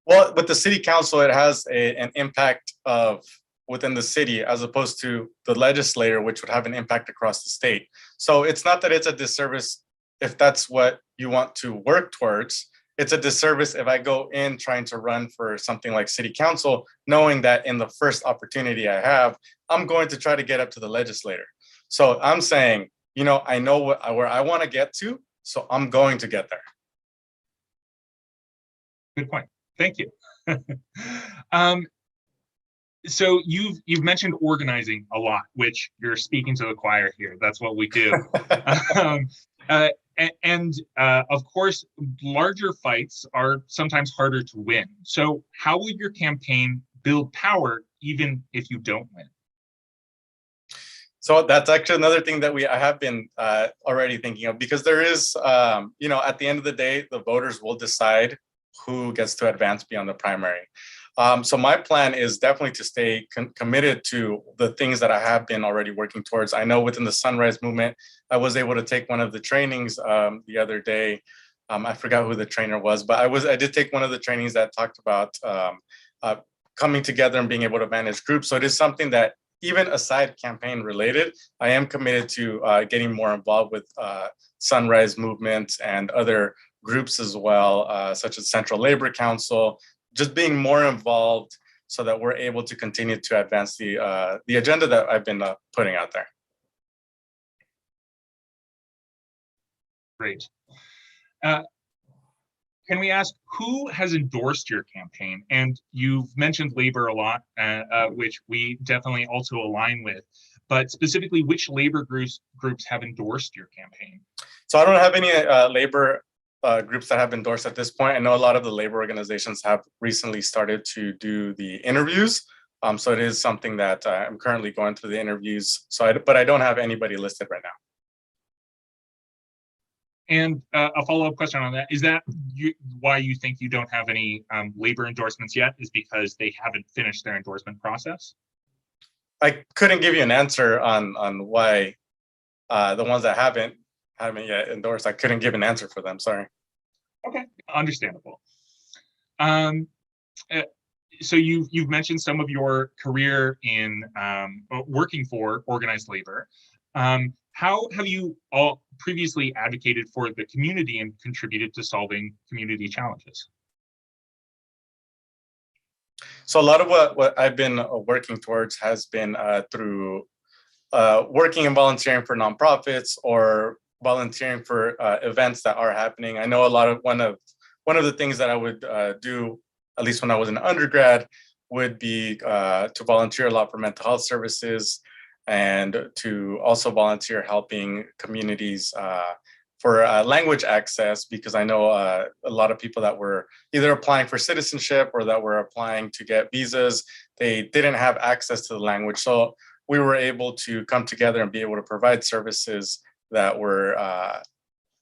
Well, with the city council, it has an impact of within the city as opposed to the legislator, which would have an impact across the state. So it's not that it's a disservice if that's what you want to work towards. It's a disservice if I go in trying to run for something like city council, knowing that in the first opportunity I have, I'm going to try to get up to the legislator. So I'm saying, you know, I know where I want to get to, so I'm going to get there. Good point. Thank you. So you've mentioned organizing a lot, which you're speaking to the choir here. That's what we do. Of course, larger fights are sometimes harder to win. So how will your campaign build power even if you don't win? So that's actually another thing that I have been already thinking of, because there is, you know, at the end of the day, the voters will decide who gets to advance beyond the primary. So my plan is definitely to stay committed to the things that I have been already working towards. I know within the Sunrise movement, I was able to take one of the trainings the other day. I forgot who the trainer was, but I did take one of the trainings that talked about coming together and being able to manage groups. So it is something that, even aside campaign related, I am committed to getting more involved with Sunrise movement and other groups as well, such as Central Labor Council, just being more involved so that we're able to continue to advance the agenda that I've been putting out there. Great. Can we ask who has endorsed your campaign? And you've mentioned labor a lot, which we definitely also align with, but specifically which labor groups have endorsed your campaign? So I don't have any labor groups that have endorsed at this point. I know a lot of the labor organizations have recently started to do the interviews. So it is something that I'm currently going through the interviews. But I don't have anybody listed right now. And a follow-up question on that, is that why you think you don't have any labor endorsements yet, is because they haven't finished their endorsement process? I couldn't give you an answer on why the ones that haven't yet endorsed. I couldn't give an answer for them, sorry. Okay, understandable. So you've mentioned some of your career in working for organized labor. How have you all previously advocated for the community and contributed to solving community challenges? So a lot of what I've been working towards has been through working and volunteering for nonprofits or volunteering for events that are happening. I know one of the things that I would do, at least when I was an undergrad, would be to volunteer a lot for mental health services, and to also volunteer helping communities for language access, because I know a lot of people that were either applying for citizenship or that were applying to get visas, they didn't have access to the language. So we were able to come together and be able to provide services that were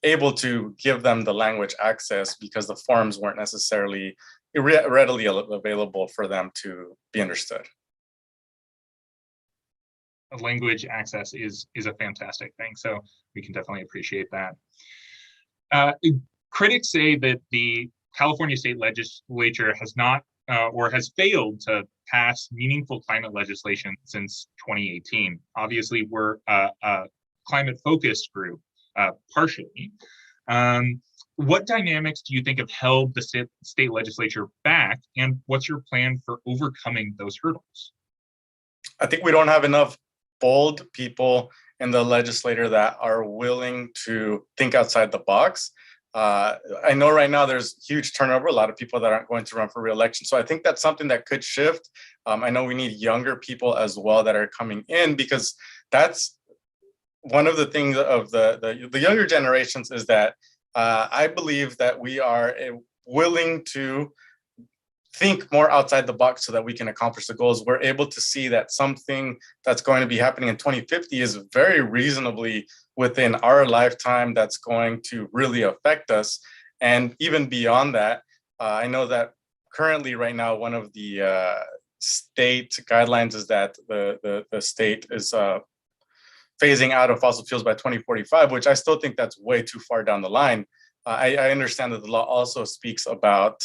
able to give them the language access, because the forms weren't necessarily readily available for them to be understood. Language access is a fantastic thing, so we can definitely appreciate that. Critics say that the California state legislature has not or has failed to pass meaningful climate legislation since 2018. Obviously, we're a climate-focused group, partially. What dynamics do you think have held the state legislature back, and what's your plan for overcoming those hurdles? I think we don't have enough bold people in the legislature that are willing to think outside the box. I know right now there's huge turnover, a lot of people that aren't going to run for re-election. So I think that's something that could shift. I know we need younger people as well that are coming in, because that's one of the things of the younger generations, is that I believe that we are willing to think more outside the box so that we can accomplish the goals. We're able to see that something that's going to be happening in 2050 is very reasonably within our lifetime that's going to really affect us. And even beyond that, I know that currently right now, one of the state guidelines is that the state is phasing out of fossil fuels by 2045, which I still think that's way too far down the line. I understand that the law also speaks about,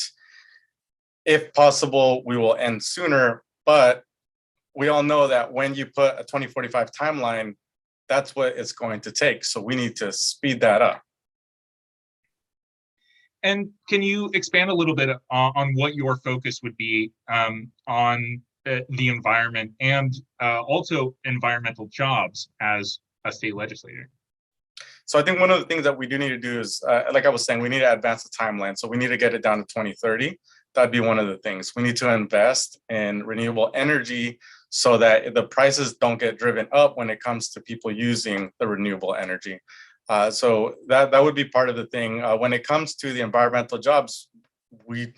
if possible, we will end sooner, but we all know that when you put a 2045 timeline, that's what it's going to take. So we need to speed that up. And can you expand a little bit on what your focus would be on the environment and also environmental jobs as a state legislator? So I think one of the things that we do need to do is, like I was saying, we need to advance the timeline. So we need to get it down to 2030. That'd be one of the things. We need to invest in renewable energy so that the prices don't get driven up when it comes to people using the renewable energy. So that would be part of the thing. When it comes to the environmental jobs,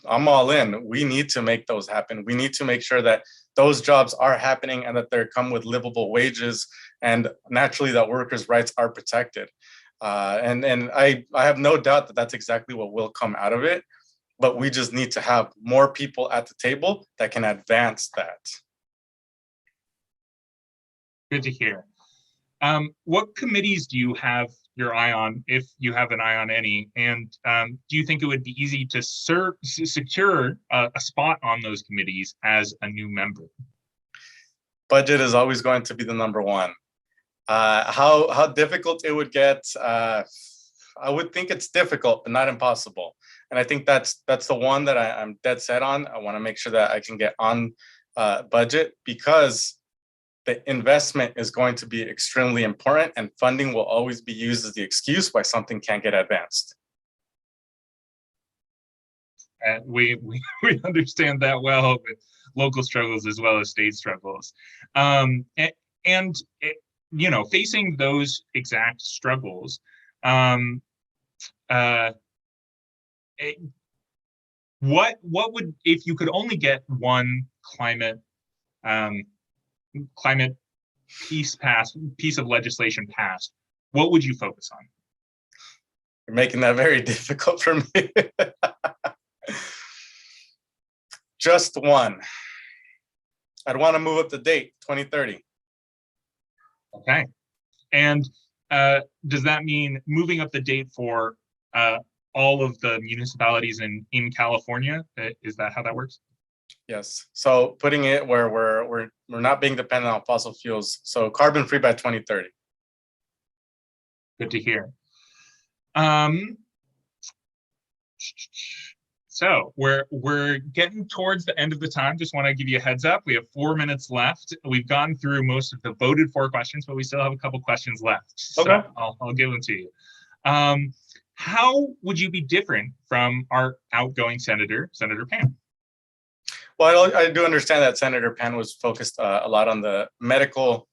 I'm all in. We need to make those happen. We need to make sure that those jobs are happening and that they come with livable wages, and naturally that workers' rights are protected. And I have no doubt that that's exactly what will come out of it, but we just need to have more people at the table that can advance that. Good to hear. What committees do you have your eye on, if you have an eye on any? And do you think it would be easy to secure a spot on those committees as a new member? Budget is always going to be the number one. How difficult it would get, I would think it's difficult, but not impossible. And I think that's the one that I'm dead set on. I want to make sure that I can get on budget, because the investment is going to be extremely important, and funding will always be used as the excuse why something can't get advanced. And we understand that well, with local struggles as well as state struggles. You know, facing those exact struggles, what would, if you could only get one climate piece of legislation passed, what would you focus on? You're making that very difficult for me. Just one. I'd want to move up the date, 2030. Okay. And does that mean moving up the date for all of the municipalities in California? Is that how that works? Yes. So putting it where we're not being dependent on fossil fuels. So carbon free by 2030. Good to hear. So we're getting towards the end of the time. Just want to give you a heads up. We have 4 minutes left. We've gone through most of the voted for questions, but we still have a couple questions left. So okay. I'll give them to you. How would you be different from our outgoing Senator Pan? Well, I do understand that Senator Pan was focused a lot on the medical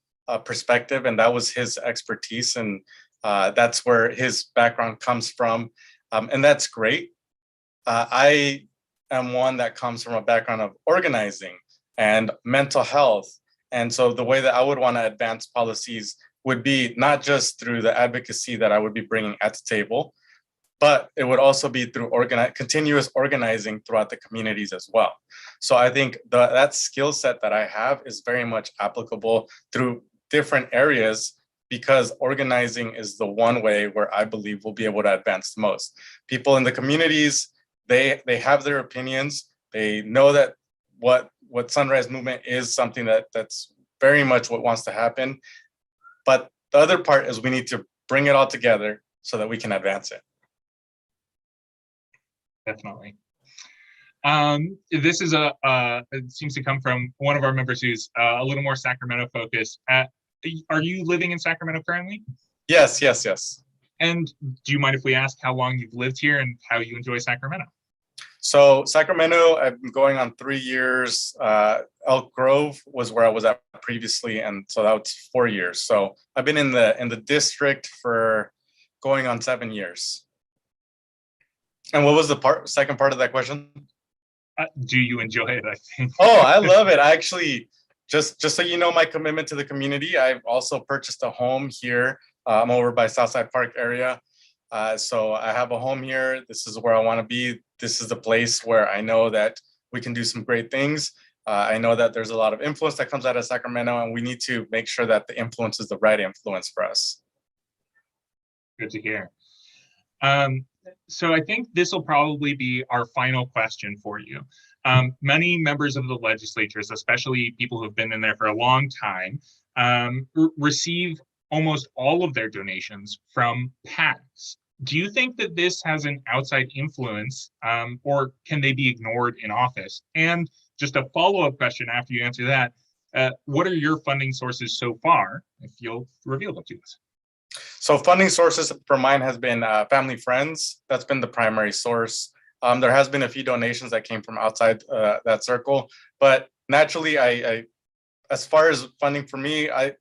perspective, and that was his expertise, and that's where his background comes from, and that's great. I am one that comes from a background of organizing and mental health, and so the way that I would want to advance policies would be not just through the advocacy that I would be bringing at the table, but it would also be through continuous organizing throughout the communities as well. So I think that skill set that I have is very much applicable through different areas, because organizing is the one way where I believe we'll be able to advance the most. People in the communities, they have their opinions. They know that what Sunrise Movement is something that's very much what wants to happen. But the other part is we need to bring it all together so that we can advance it. Definitely. This is it seems to come from one of our members who's a little more Sacramento focused. Are you living in Sacramento currently? Yes. And do you mind if we ask how long you've lived here and how you enjoy Sacramento? So Sacramento, I've been going on 3 years. Elk Grove was where I was at previously, and so that was 4 years. So I've been in the district for going on 7 years. And what was the second part of that question? Do you enjoy it, I think? Oh, I love it. I actually, just so you know, my commitment to the community, I've also purchased a home here. I'm over by Southside Park area. So I have a home here. This is where I want to be. This is the place where I know that we can do some great things. I know that there's a lot of influence that comes out of Sacramento, and we need to make sure that the influence is the right influence for us. Good to hear. So I think this will probably be our final question for you. Many members of the legislatures, especially people who've been in there for a long time, receive almost all of their donations from PACs. Do you think that this has an outside influence, or can they be ignored in office? And just a follow-up question after you answer that, what are your funding sources so far, if you'll reveal them to us? So funding sources for mine has been family, friends. That's been the primary source. There has been a few donations that came from outside that circle, but naturally, I as far as funding for me, I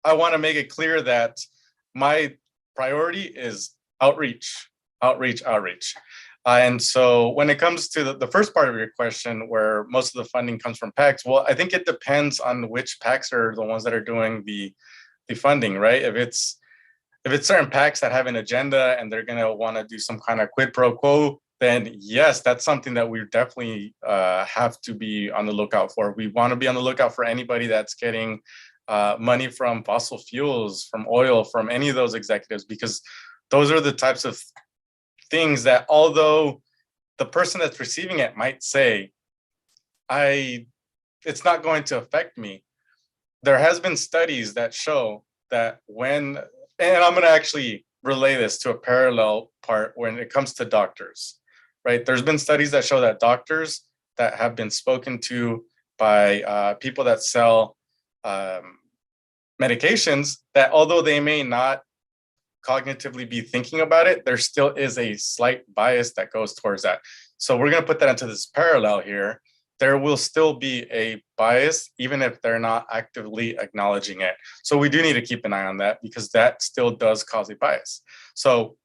want to make it clear that my priority is outreach. And so when it comes to the first part of your question, where most of the funding comes from PACs, well, I think it depends on which PACs are the ones that are doing the funding, right? If it's certain PACs that have an agenda and they're going to want to do some kind of quid pro quo, then yes, that's something that we definitely have to be on the lookout for. We want to be on the lookout for anybody that's getting money from fossil fuels, from oil, from any of those executives, because those are the types of things that, although the person that's receiving it might say, it's not going to affect me. There has been studies that show that when, and I'm going to actually relay this to a parallel part when it comes to doctors, right? There's been studies that show that doctors that have been spoken to by people that sell medications, that although they may not cognitively be thinking about it, there still is a slight bias that goes towards that. So we're going to put that into this parallel here. There will still be a bias, even if they're not actively acknowledging it. So we do need to keep an eye on that, because that still does cause a bias. So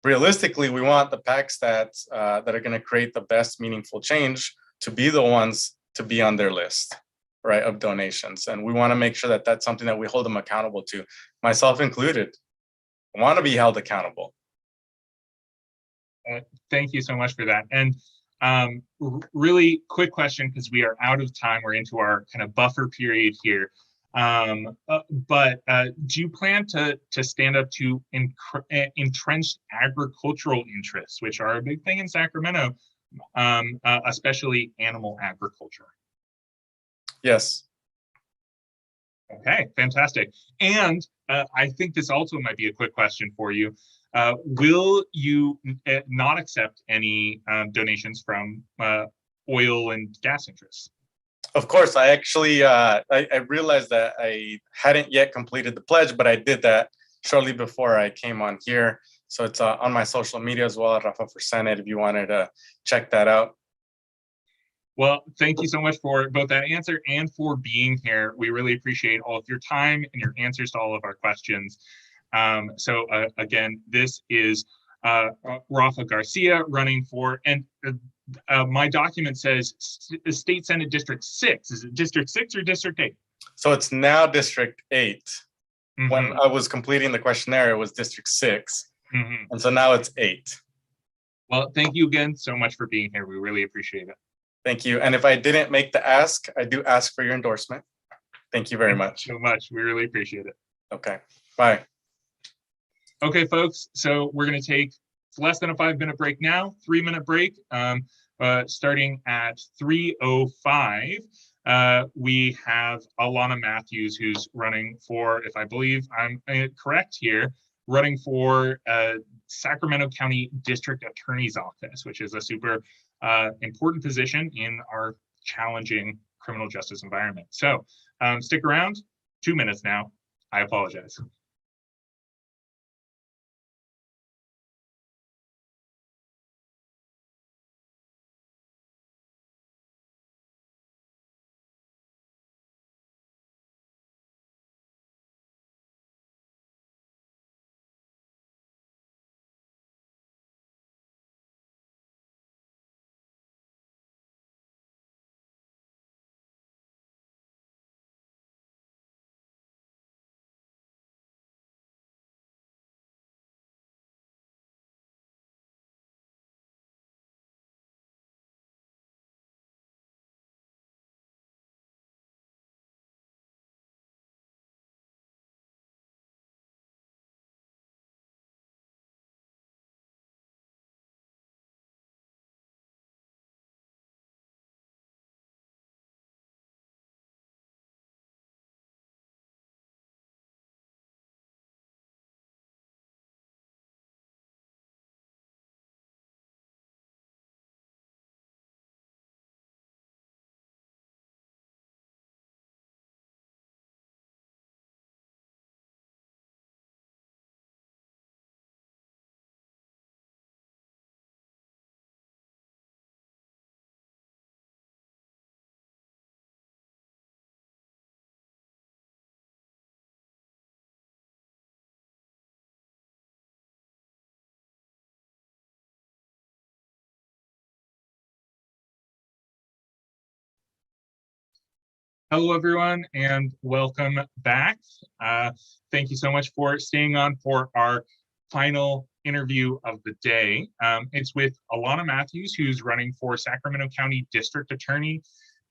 realistically, we want the PACs that are going to create the best meaningful change to be the ones to be on their list, right, of donations. And we want to make sure that that's something that we hold them accountable to, myself included. I want to be held accountable. Thank you so much for that. And really quick question, because we are out of time. We're into our kind of buffer period here. But do you plan to stand up to entrenched agricultural interests, which are a big thing in Sacramento, especially animal agriculture? Yes. Okay, fantastic. And I think this also might be a quick question for you. Will you not accept any donations from oil and gas interests? Of course, I actually, I realized that I hadn't yet completed the pledge, but I did that shortly before I came on here. So it's on my social media as well, Rafa for Senate, if you wanted to check that out. Well, thank you so much for both that answer and for being here. We really appreciate all of your time and your answers to all of our questions. So again, this is Rafa Garcia running for, and my document says State Senate District 6. Is it District 6 or District 8? So it's now District 8. Mm-hmm. When I was completing the questionnaire, it was District 6. Mm-hmm. And so now it's 8. Well, thank you again so much for being here. We really appreciate it. Thank you. And if I didn't make the ask, I do ask for your endorsement. Thank you very much. So much. We really appreciate it. Okay. Bye. Okay, folks. So we're going to take less than a 5-minute break now, 3-minute break. Starting at 3:05, we have Alana Mathews, who's running for, if I believe I'm correct here, running for Sacramento County District Attorney's Office, which is a super important position in our challenging criminal justice environment. So stick around, 2 minutes now. I apologize. Hello, everyone, and welcome back. Thank you so much for staying on for our final interview of the day. It's with Alana Mathews, who's running for Sacramento County District Attorney.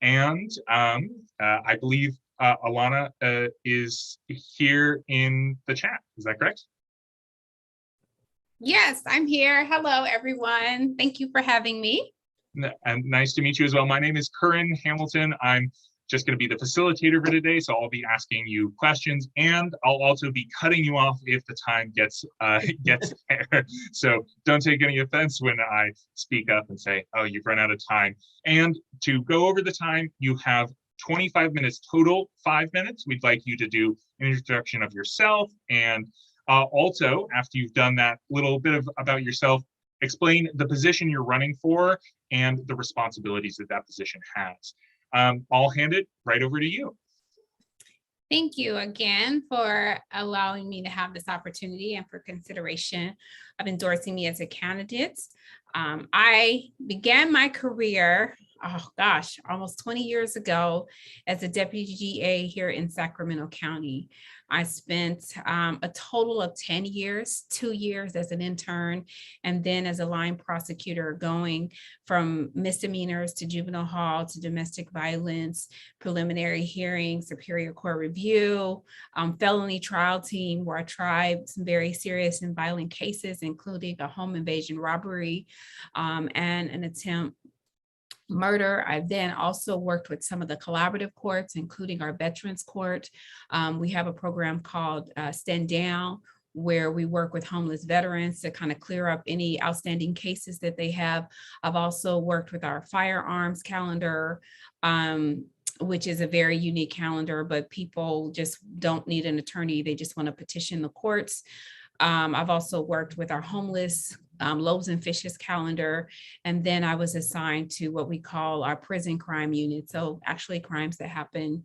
And I believe Alana is here in the chat. Is that correct? Yes, I'm here. Hello, everyone. Thank you for having me. And nice to meet you as well. My name is Curran Hamilton. I'm just going to be the facilitator for today, so I'll be asking you questions, and I'll also be cutting you off if the time gets there. So don't take any offense when I speak up and say, "Oh, you've run out of time." And to go over the time, you have 25 minutes total. 5 minutes. We'd like you to do an introduction of yourself, and also after you've done that little bit about yourself, explain the position you're running for and the responsibilities that that position has. I'll hand it right over to you. Thank you again for allowing me to have this opportunity and for consideration of endorsing me as a candidate. I began my career, almost 20 years ago as a deputy GA here in Sacramento County. I spent a total of 10 years, 2 years as an intern, and then as a line prosecutor, going from misdemeanors to juvenile hall to domestic violence, preliminary hearing, superior court review, felony trial team, where I tried some very serious and violent cases, including a home invasion robbery and an attempt murder. I then also worked with some of the collaborative courts, including our Veterans Court. We have a program called Stand Down, where we work with homeless veterans to kind of clear up any outstanding cases that they have. I've also worked with our firearms calendar, which is a very unique calendar, but people just don't need an attorney. They just want to petition the courts. I've also worked with our homeless loaves and fishes calendar. And then I was assigned to what we call our prison crime unit. So actually crimes that happen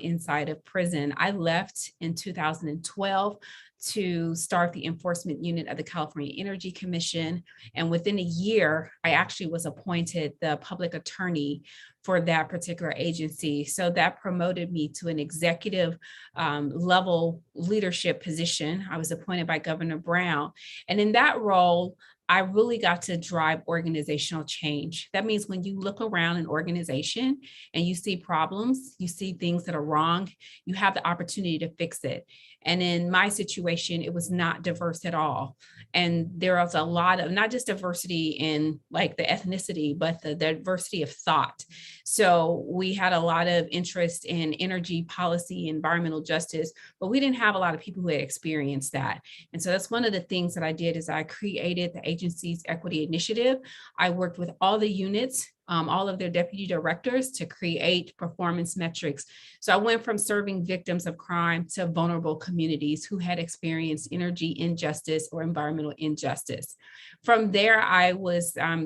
inside of prison. I left in 2012 to start the enforcement unit of the California Energy Commission. And within a year, I actually was appointed the public attorney for that particular agency. So that promoted me to an executive level leadership position. I was appointed by Governor Brown. And in that role, I really got to drive organizational change. That means when you look around an organization and you see problems, you see things that are wrong, you have the opportunity to fix it. And in my situation, it was not diverse at all. And there was a lot of, not just diversity in like the ethnicity, but the diversity of thought. So we had a lot of interest in energy policy, environmental justice, but we didn't have a lot of people who had experienced that. And so that's one of the things that I did is I created the agency's equity initiative. I worked with all the units, all of their deputy directors to create performance metrics. So I went from serving victims of crime to vulnerable communities who had experienced energy injustice or environmental injustice. From there, I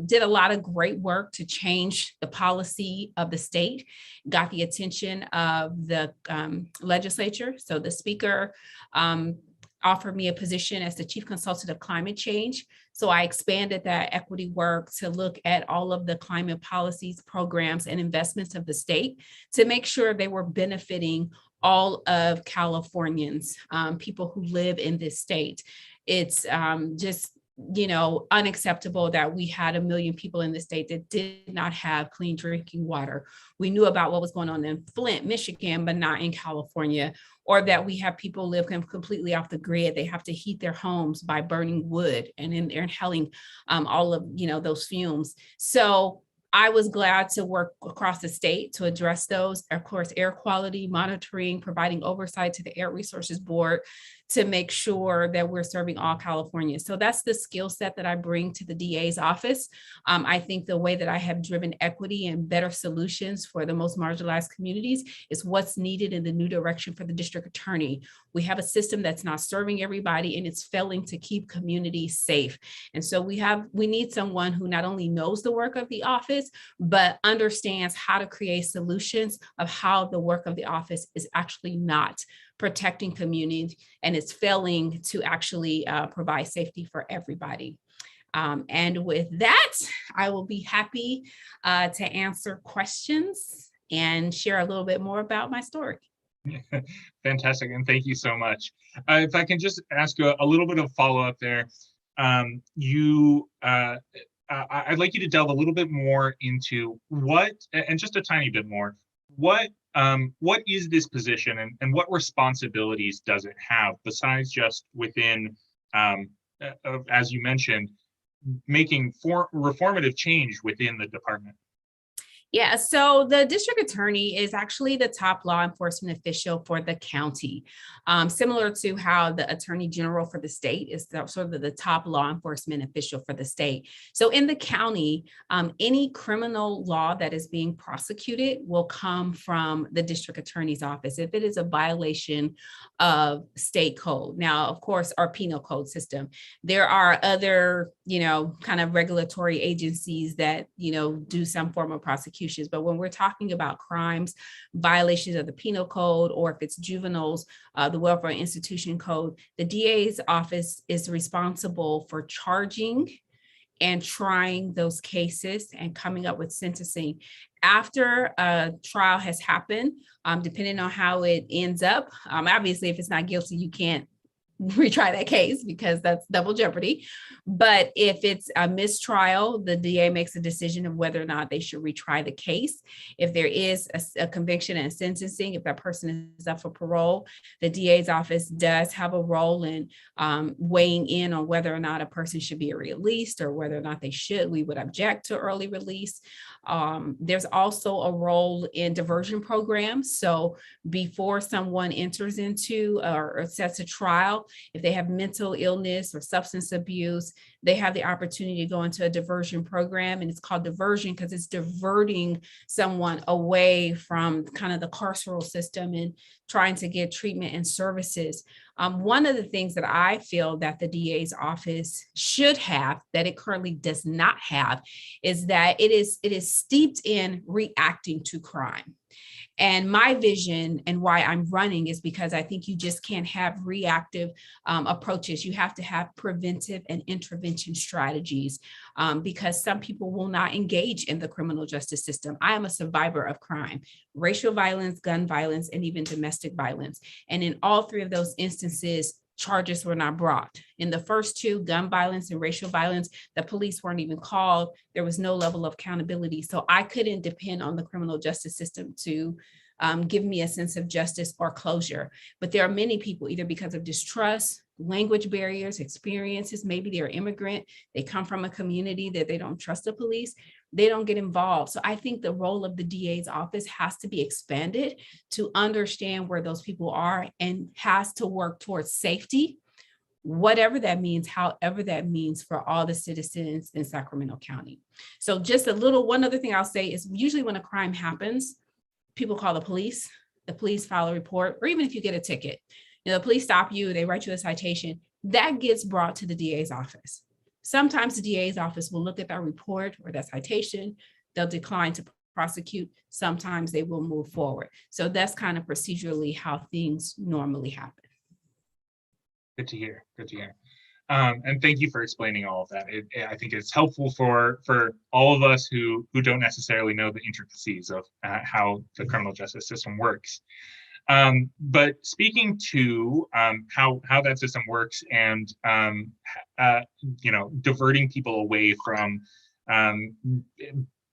did a lot of great work to change the policy of the state, got the attention of the legislature. So the speaker offered me a position as the chief consultant of climate change. So I expanded that equity work to look at all of the climate policies, programs, and investments of the state to make sure they were benefiting all of Californians, people who live in this state. It's just unacceptable that we had 1 million people in the state that did not have clean drinking water. We knew about what was going on in Flint, Michigan, but not in California, or that we have people live completely off the grid. They have to heat their homes by burning wood and then they're inhaling all of those fumes. So I was glad to work across the state to address those. Of course, air quality monitoring, providing oversight to the Air Resources Board to make sure that we're serving all Californians. So that's the skill set that I bring to the DA's office. I think the way that I have driven equity and better solutions for the most marginalized communities is what's needed in the new direction for the district attorney. We have a system that's not serving everybody and it's failing to keep communities safe. And so we need someone who not only knows the work of the office, but understands how to create solutions of how the work of the office is actually not protecting communities and it's failing to actually provide safety for everybody. And with that, I will be happy to answer questions and share a little bit more about my story. Fantastic, and thank you so much. If I can just ask you a little bit of follow-up there. I'd like you to delve a little bit more into and just a tiny bit more, what is this position, and what responsibilities does it have besides just within, as you mentioned, making reformative change within the department? Yeah, so the district attorney is actually the top law enforcement official for the county, similar to how the attorney general for the state is sort of the top law enforcement official for the state. So in the county, any criminal law that is being prosecuted will come from the district attorney's office if it is a violation of state code. Now, of course, our penal code system. There are other, kind of regulatory agencies that, do some form of prosecution. But when we're talking about crimes, violations of the penal code, or if it's juveniles, the welfare institution code, the DA's office is responsible for charging and trying those cases and coming up with sentencing. After a trial has happened, depending on how it ends up, obviously, if it's not guilty, you can't retry that case because that's double jeopardy. But if it's a mistrial, the DA makes a decision of whether or not they should retry the case. If there is a conviction and sentencing, if that person is up for parole, the DA's office does have a role in weighing in on whether or not a person should be released or whether or not they should. We would object to early release. There's also a role in diversion programs. So before someone enters into or sets a trial, if they have mental illness or substance abuse, they have the opportunity to go into a diversion program. And it's called diversion because it's diverting someone away from kind of the carceral system and trying to get treatment and services. One of the things that I feel that the DA's office should have that it currently does not have is that it is steeped in reacting to crime. And my vision and why I'm running is because I think you just can't have reactive approaches. You have to have preventive and intervention strategies because some people will not engage in the criminal justice system. I am a survivor of crime, racial violence, gun violence, and even domestic violence. And in all three of those instances, charges were not brought. In the first two, gun violence and racial violence, the police weren't even called. There was no level of accountability. So I couldn't depend on the criminal justice system to give me a sense of justice or closure. But there are many people, either because of distrust, language barriers, experiences, maybe they're immigrant, they come from a community that they don't trust the police, they don't get involved. So I think the role of the DA's office has to be expanded to understand where those people are and has to work towards safety, whatever that means, however that means for all the citizens in Sacramento County. So just one other thing I'll say is usually when a crime happens, people call the police file a report, or even if you get a ticket, the police stop you, they write you a citation, that gets brought to the DA's office. Sometimes the DA's office will look at that report or that citation, they'll decline to prosecute. Sometimes they will move forward. So that's kind of procedurally how things normally happen. Good to hear. Good to hear. And thank you for explaining all of that. I think it's helpful for all of us who don't necessarily know the intricacies of how the criminal justice system works. But speaking to how that system works and diverting people away from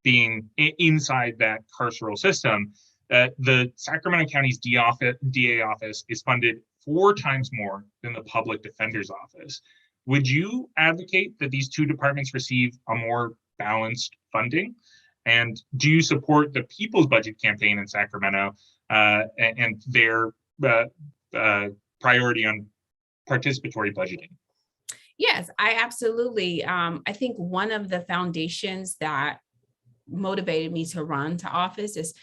being inside that carceral system, the Sacramento County's DA office is funded 4 times more than the public defender's office. Would you advocate that these two departments receive a more balanced funding? And do you support the People's Budget campaign in Sacramento and their priority on participatory budgeting? Yes, I absolutely. I think one of the foundations that motivated me to run to office is,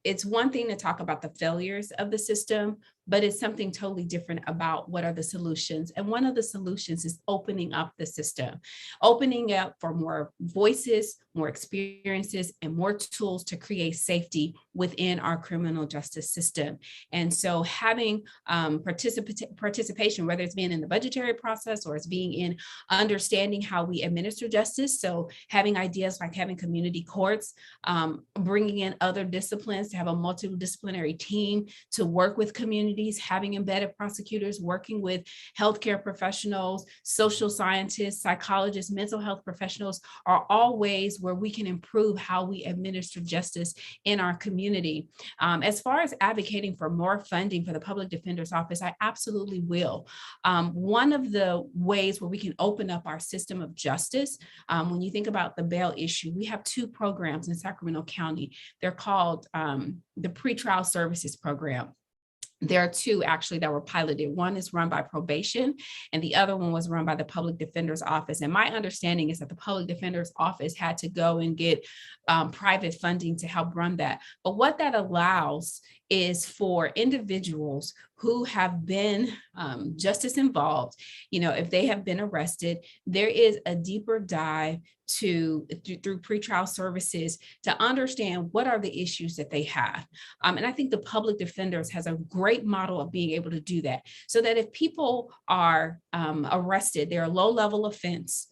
it's one thing to talk about the failures of the system, but it's something totally different about what are the solutions. And one of the solutions is opening up the system, opening up for more voices, more experiences, and more tools to create safety within our criminal justice system. And so having participation, whether it's being in the budgetary process or it's being in understanding how we administer justice. So having ideas like having community courts, bringing in other disciplines to have a multidisciplinary team to work with communities, having embedded prosecutors, working with healthcare professionals, social scientists, psychologists, mental health professionals are all ways where we can improve how we administer justice in our community. As far as advocating for more funding for the Public Defender's Office, I absolutely will. One of the ways where we can open up our system of justice, when you think about the bail issue, we have 2 programs in Sacramento County. They're called the Pretrial Services Program. There are 2 actually that were piloted. One is run by probation and the other one was run by the Public Defender's Office. And my understanding is that the Public Defender's Office had to go and get private funding to help run that. But what that allows is for individuals who have been justice involved, if they have been arrested, there is a deeper dive through pretrial services to understand what are the issues that they have. And I think the public defenders has a great model of being able to do that, so that if people are arrested, they're a low-level offense,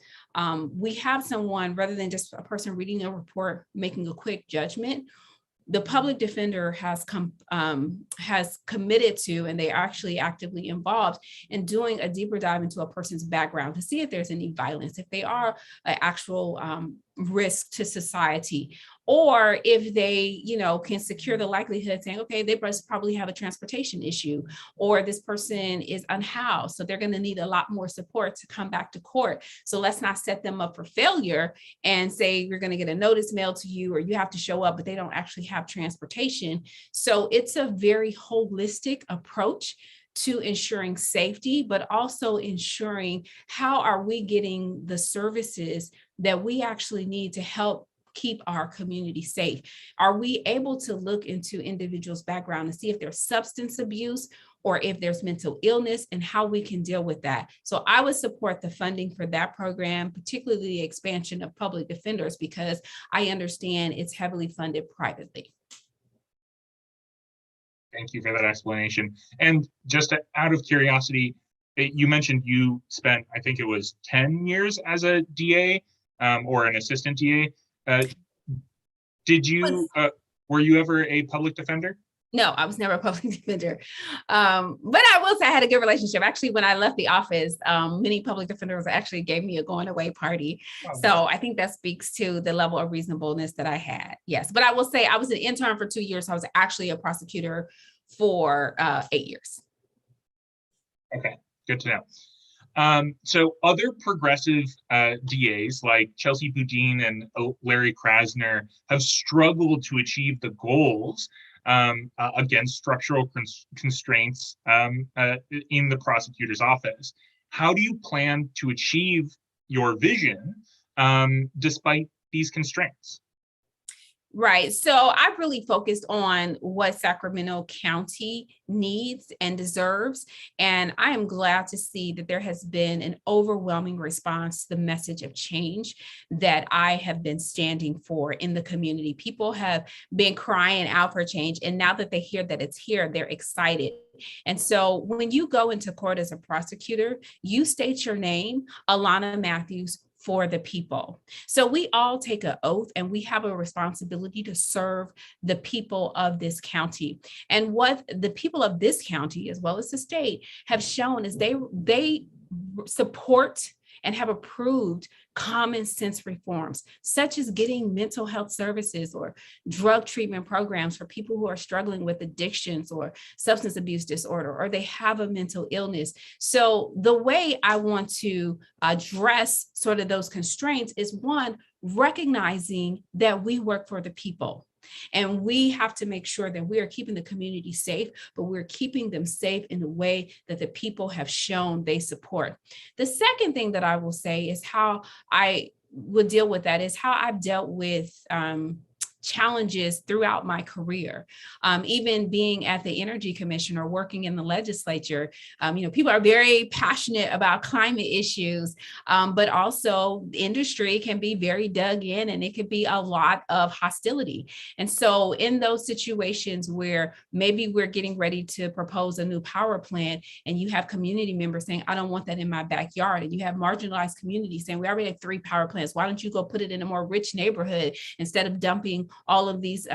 we have someone, rather than just a person reading a report, making a quick judgment. The public defender has committed to, and they are actually actively involved in doing a deeper dive into a person's background to see if there's any violence, if they are an actual risk to society, or if they, can secure the likelihood saying, okay, they must probably have a transportation issue, or this person is unhoused, so they're going to need a lot more support to come back to court. So let's not set them up for failure and say you're going to get a notice mailed to you or you have to show up, but they don't actually have transportation. So it's a very holistic approach to ensuring safety, but also ensuring how are we getting the services that we actually need to help keep our community safe. Are we able to look into individuals' background and see if there's substance abuse or if there's mental illness and how we can deal with that? So I would support the funding for that program, particularly the expansion of public defenders, because I understand it's heavily funded privately. Thank you for that explanation. And just out of curiosity, you mentioned you spent, I think it was 10 years as a DA or an assistant DA. Were you ever a public defender? No, I was never a public defender. But I will say I had a good relationship. Actually, when I left the office, many public defenders actually gave me a going away party. Oh, so I think that speaks to the level of reasonableness that I had. Yes, but I will say I was an intern for 2 years. So I was actually a prosecutor for 8 years. Okay, good to know. So other progressive DAs like Chelsea Boudin and Larry Krasner have struggled to achieve the goals against structural constraints in the prosecutor's office. How do you plan to achieve your vision despite these constraints? Right. So I've really focused on what Sacramento County needs and deserves. And I am glad to see that there has been an overwhelming response to the message of change that I have been standing for in the community. People have been crying out for change. And now that they hear that it's here, they're excited. And so when you go into court as a prosecutor, you state your name, Alana Mathews, for the people. So we all take an oath and we have a responsibility to serve the people of this county. And what the people of this county, as well as the state, have shown is they support and have approved common sense reforms, such as getting mental health services or drug treatment programs for people who are struggling with addictions or substance abuse disorder, or they have a mental illness. So the way I want to address sort of those constraints is, one, recognizing that we work for the people. And we have to make sure that we are keeping the community safe, but we're keeping them safe in the way that the people have shown they support. The second thing that I will say is how I would deal with that is how I've dealt with challenges throughout my career. Even being at the Energy Commission or working in the legislature, people are very passionate about climate issues, but also industry can be very dug in and it could be a lot of hostility. And so in those situations where maybe we're getting ready to propose a new power plant and you have community members saying, I don't want that in my backyard. And you have marginalized communities saying, we already have 3 power plants. Why don't you go put it in a more rich neighborhood instead of dumping all of these,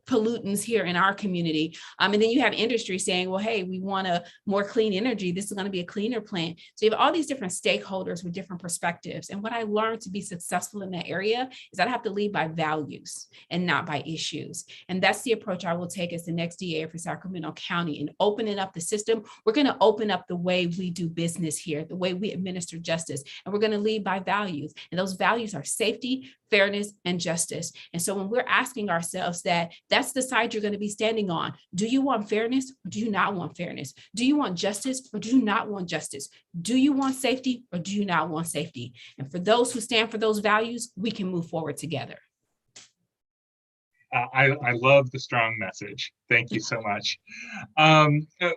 pollutants here in our community. And then you have industry saying, well, hey, we want a more clean energy. This is going to be a cleaner plant. So you have all these different stakeholders with different perspectives. And what I learned to be successful in that area is that I have to lead by values and not by issues. And that's the approach I will take as the next DA for Sacramento County, and opening up the system. We're going to open up the way we do business here, the way we administer justice, and we're going to lead by values. And those values are safety, fairness, and justice. And so when we're asking ourselves that's the side you're going to be standing on. Do you want fairness or do you not want fairness? Do you want justice or do you not want justice? Do you want safety or do you not want safety? And for those who stand for those values, we can move forward together. I love the strong message. Thank you so much.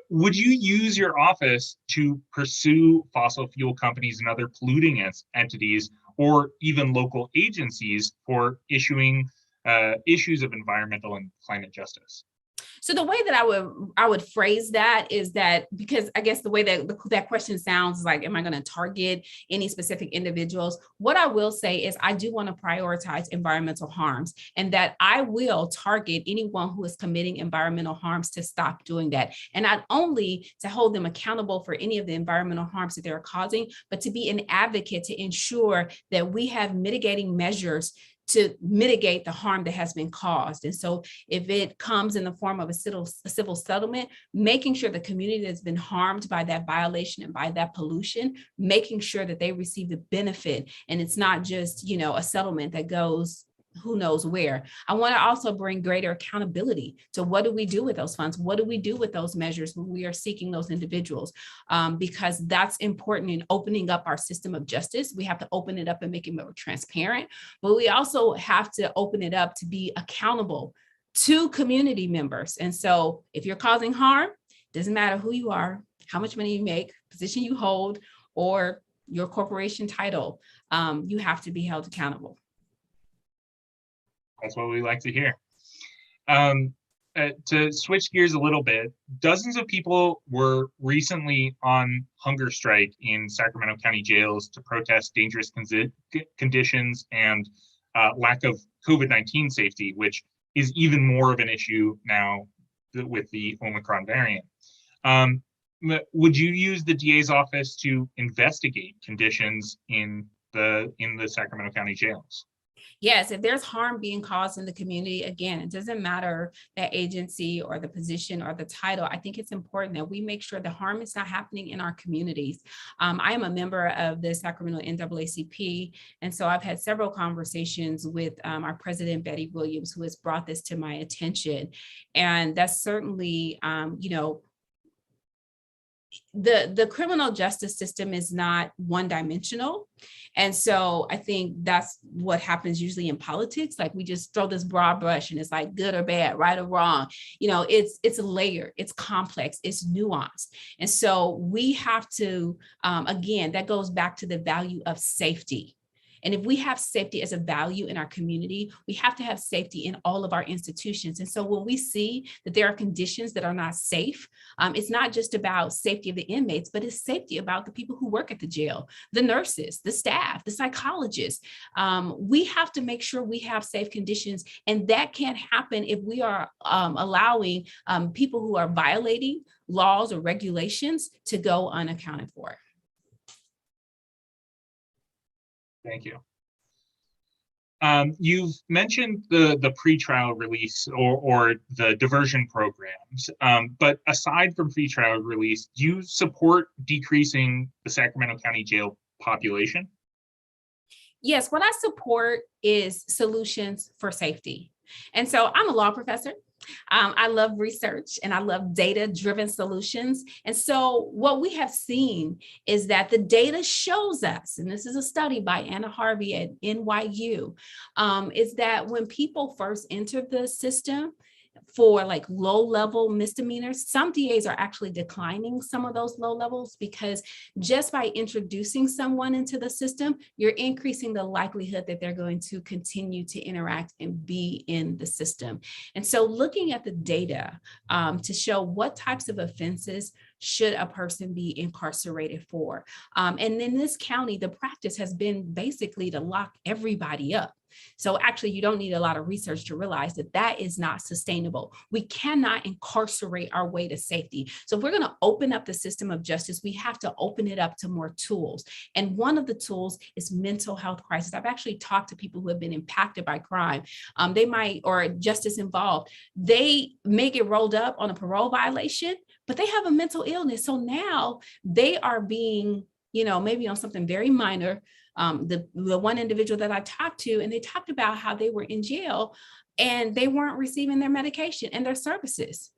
Would you use your office to pursue fossil fuel companies and other polluting entities, or even local agencies, for issuing issues of environmental and climate justice? So the way that I would phrase that is that, because I guess the way that question sounds is like, am I going to target any specific individuals? What I will say is I do want to prioritize environmental harms, and that I will target anyone who is committing environmental harms to stop doing that. And not only to hold them accountable for any of the environmental harms that they're causing, but to be an advocate to ensure that we have mitigating measures to mitigate the harm that has been caused. And so if it comes in the form of a civil settlement, making sure the community that's been harmed by that violation and by that pollution, making sure that they receive the benefit, and it's not just, a settlement that goes who knows where. I want to also bring greater accountability to what do we do with those funds? What do we do with those measures when we are seeking those individuals? Because that's important in opening up our system of justice. We have to open it up and make it more transparent, but we also have to open it up to be accountable to community members. And so if you're causing harm, doesn't matter who you are, how much money you make, position you hold, or your corporation title, you have to be held accountable. That's what we like to hear. To switch gears a little bit, dozens of people were recently on hunger strike in Sacramento County jails to protest dangerous conditions and lack of COVID-19 safety, which is even more of an issue now with the Omicron variant. Would you use the DA's office to investigate conditions in the Sacramento County jails? Yes, if there's harm being caused in the community, again, it doesn't matter the agency or the position or the title. I think it's important that we make sure the harm is not happening in our communities. I am a member of the Sacramento NAACP, and so I've had several conversations with our president, Betty Williams, who has brought this to my attention. And that's certainly, the criminal justice system is not one-dimensional. And so I think that's what happens usually in politics. Like, we just throw this broad brush and it's like good or bad, right or wrong. It's layered, it's complex, it's nuanced. And so we have to, again, that goes back to the value of safety. And if we have safety as a value in our community, we have to have safety in all of our institutions. And so when we see that there are conditions that are not safe, it's not just about safety of the inmates, but it's safety about the people who work at the jail, the nurses, the staff, the psychologists. We have to make sure we have safe conditions. And that can't happen if we are allowing people who are violating laws or regulations to go unaccounted for. Thank you. You've mentioned the pretrial release or the diversion programs, but aside from pretrial release, do you support decreasing the Sacramento County jail population? Yes, what I support is solutions for safety. And so I'm a law professor. I love research and I love data-driven solutions. And so what we have seen is that the data shows us, and this is a study by Anna Harvey at NYU, is that when people first enter the system, for like low-level misdemeanors, some DAs are actually declining some of those low levels because just by introducing someone into the system, you're increasing the likelihood that they're going to continue to interact and be in the system. And so looking at the data to show what types of offenses should a person be incarcerated for. And in this county, the practice has been basically to lock everybody up. So actually, you don't need a lot of research to realize that that is not sustainable. We cannot incarcerate our way to safety. So if we're going to open up the system of justice, we have to open it up to more tools. And one of the tools is mental health crisis. I've actually talked to people who have been impacted by crime. They might, or justice involved, they may get rolled up on a parole violation, but they have a mental illness. So now they are being, maybe on something very minor. The one individual that I talked to, and they talked about how they were in jail and they weren't receiving their medication and their services.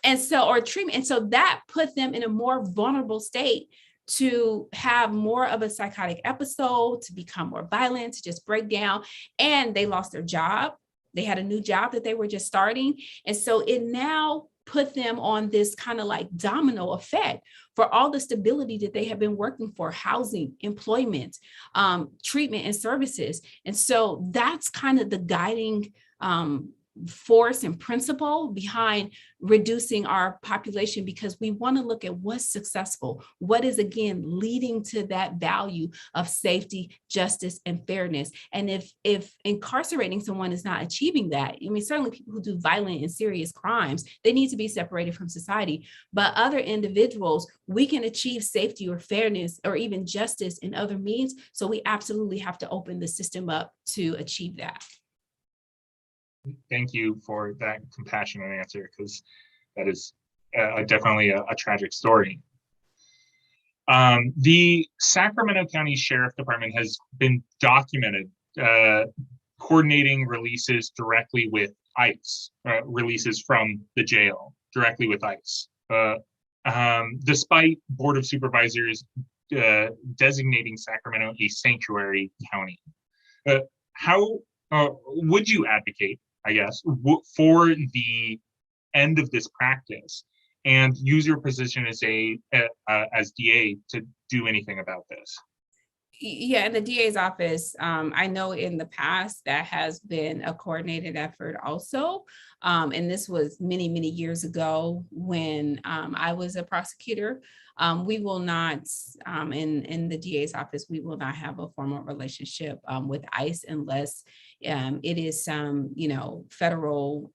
And so, or treatment. And so that put them in a more vulnerable state to have more of a psychotic episode, to become more violent, to just break down. And they lost their job. They had a new job that they were just starting. And so it now put them on this kind of like domino effect for all the stability that they have been working for: housing, employment, treatment, and services. And so that's kind of the guiding force and principle behind reducing our population, because we want to look at what's successful, what is, again, leading to that value of safety, justice, and fairness. And if incarcerating someone is not achieving that, I mean, certainly people who do violent and serious crimes, they need to be separated from society. But other individuals, we can achieve safety or fairness or even justice in other means. So we absolutely have to open the system up to achieve that. Thank you for that compassionate answer, because that is definitely a tragic story. The Sacramento County Sheriff Department has been documented coordinating releases directly with ICE, releases from the jail directly with ICE, despite Board of Supervisors designating Sacramento a sanctuary county. How would you advocate, I guess, for the end of this practice and use your position as as DA to do anything about this? Yeah, in the DA's office, I know in the past that has been a coordinated effort also. And this was many, many years ago when I was a prosecutor. We will not, in the DA's office, we will not have a formal relationship with ICE unless it is some, federal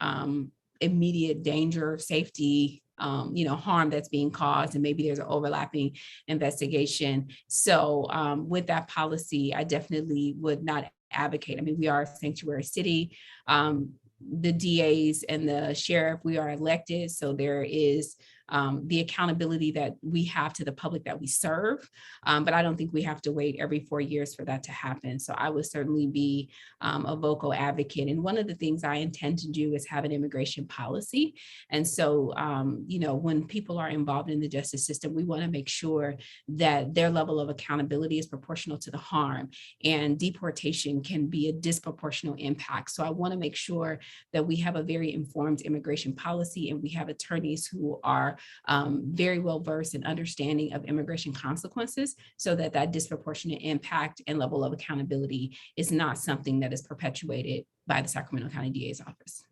immediate danger, safety, harm that's being caused, and maybe there's an overlapping investigation. So with that policy, I definitely would not advocate. I mean, we are a sanctuary city. The DAs and the sheriff, we are elected. So there is the accountability that we have to the public that we serve. But I don't think we have to wait every 4 years for that to happen. So I would certainly be a vocal advocate. And one of the things I intend to do is have an immigration policy. And so, when people are involved in the justice system, we want to make sure that their level of accountability is proportional to the harm, and deportation can be a disproportionate impact. So I want to make sure that we have a very informed immigration policy, and we have attorneys who are very well versed in understanding of immigration consequences, so that that disproportionate impact and level of accountability is not something that is perpetuated by the Sacramento County DA's office.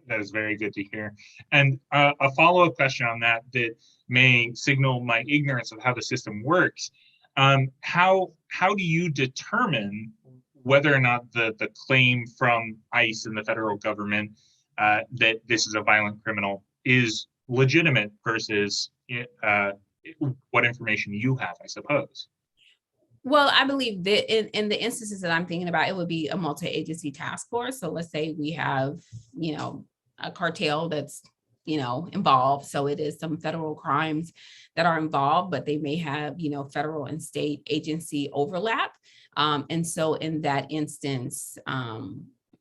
That is very good to hear. And a follow-up question on that may signal my ignorance of how the system works. How do you determine whether or not the claim from ICE and the federal government that this is a violent criminal is legitimate versus what information you have, I suppose? Well, I believe that in the instances that I'm thinking about, it would be a multi-agency task force. So let's say we have, a cartel that's, involved. So it is some federal crimes that are involved, but they may have, federal and state agency overlap. And so in that instance,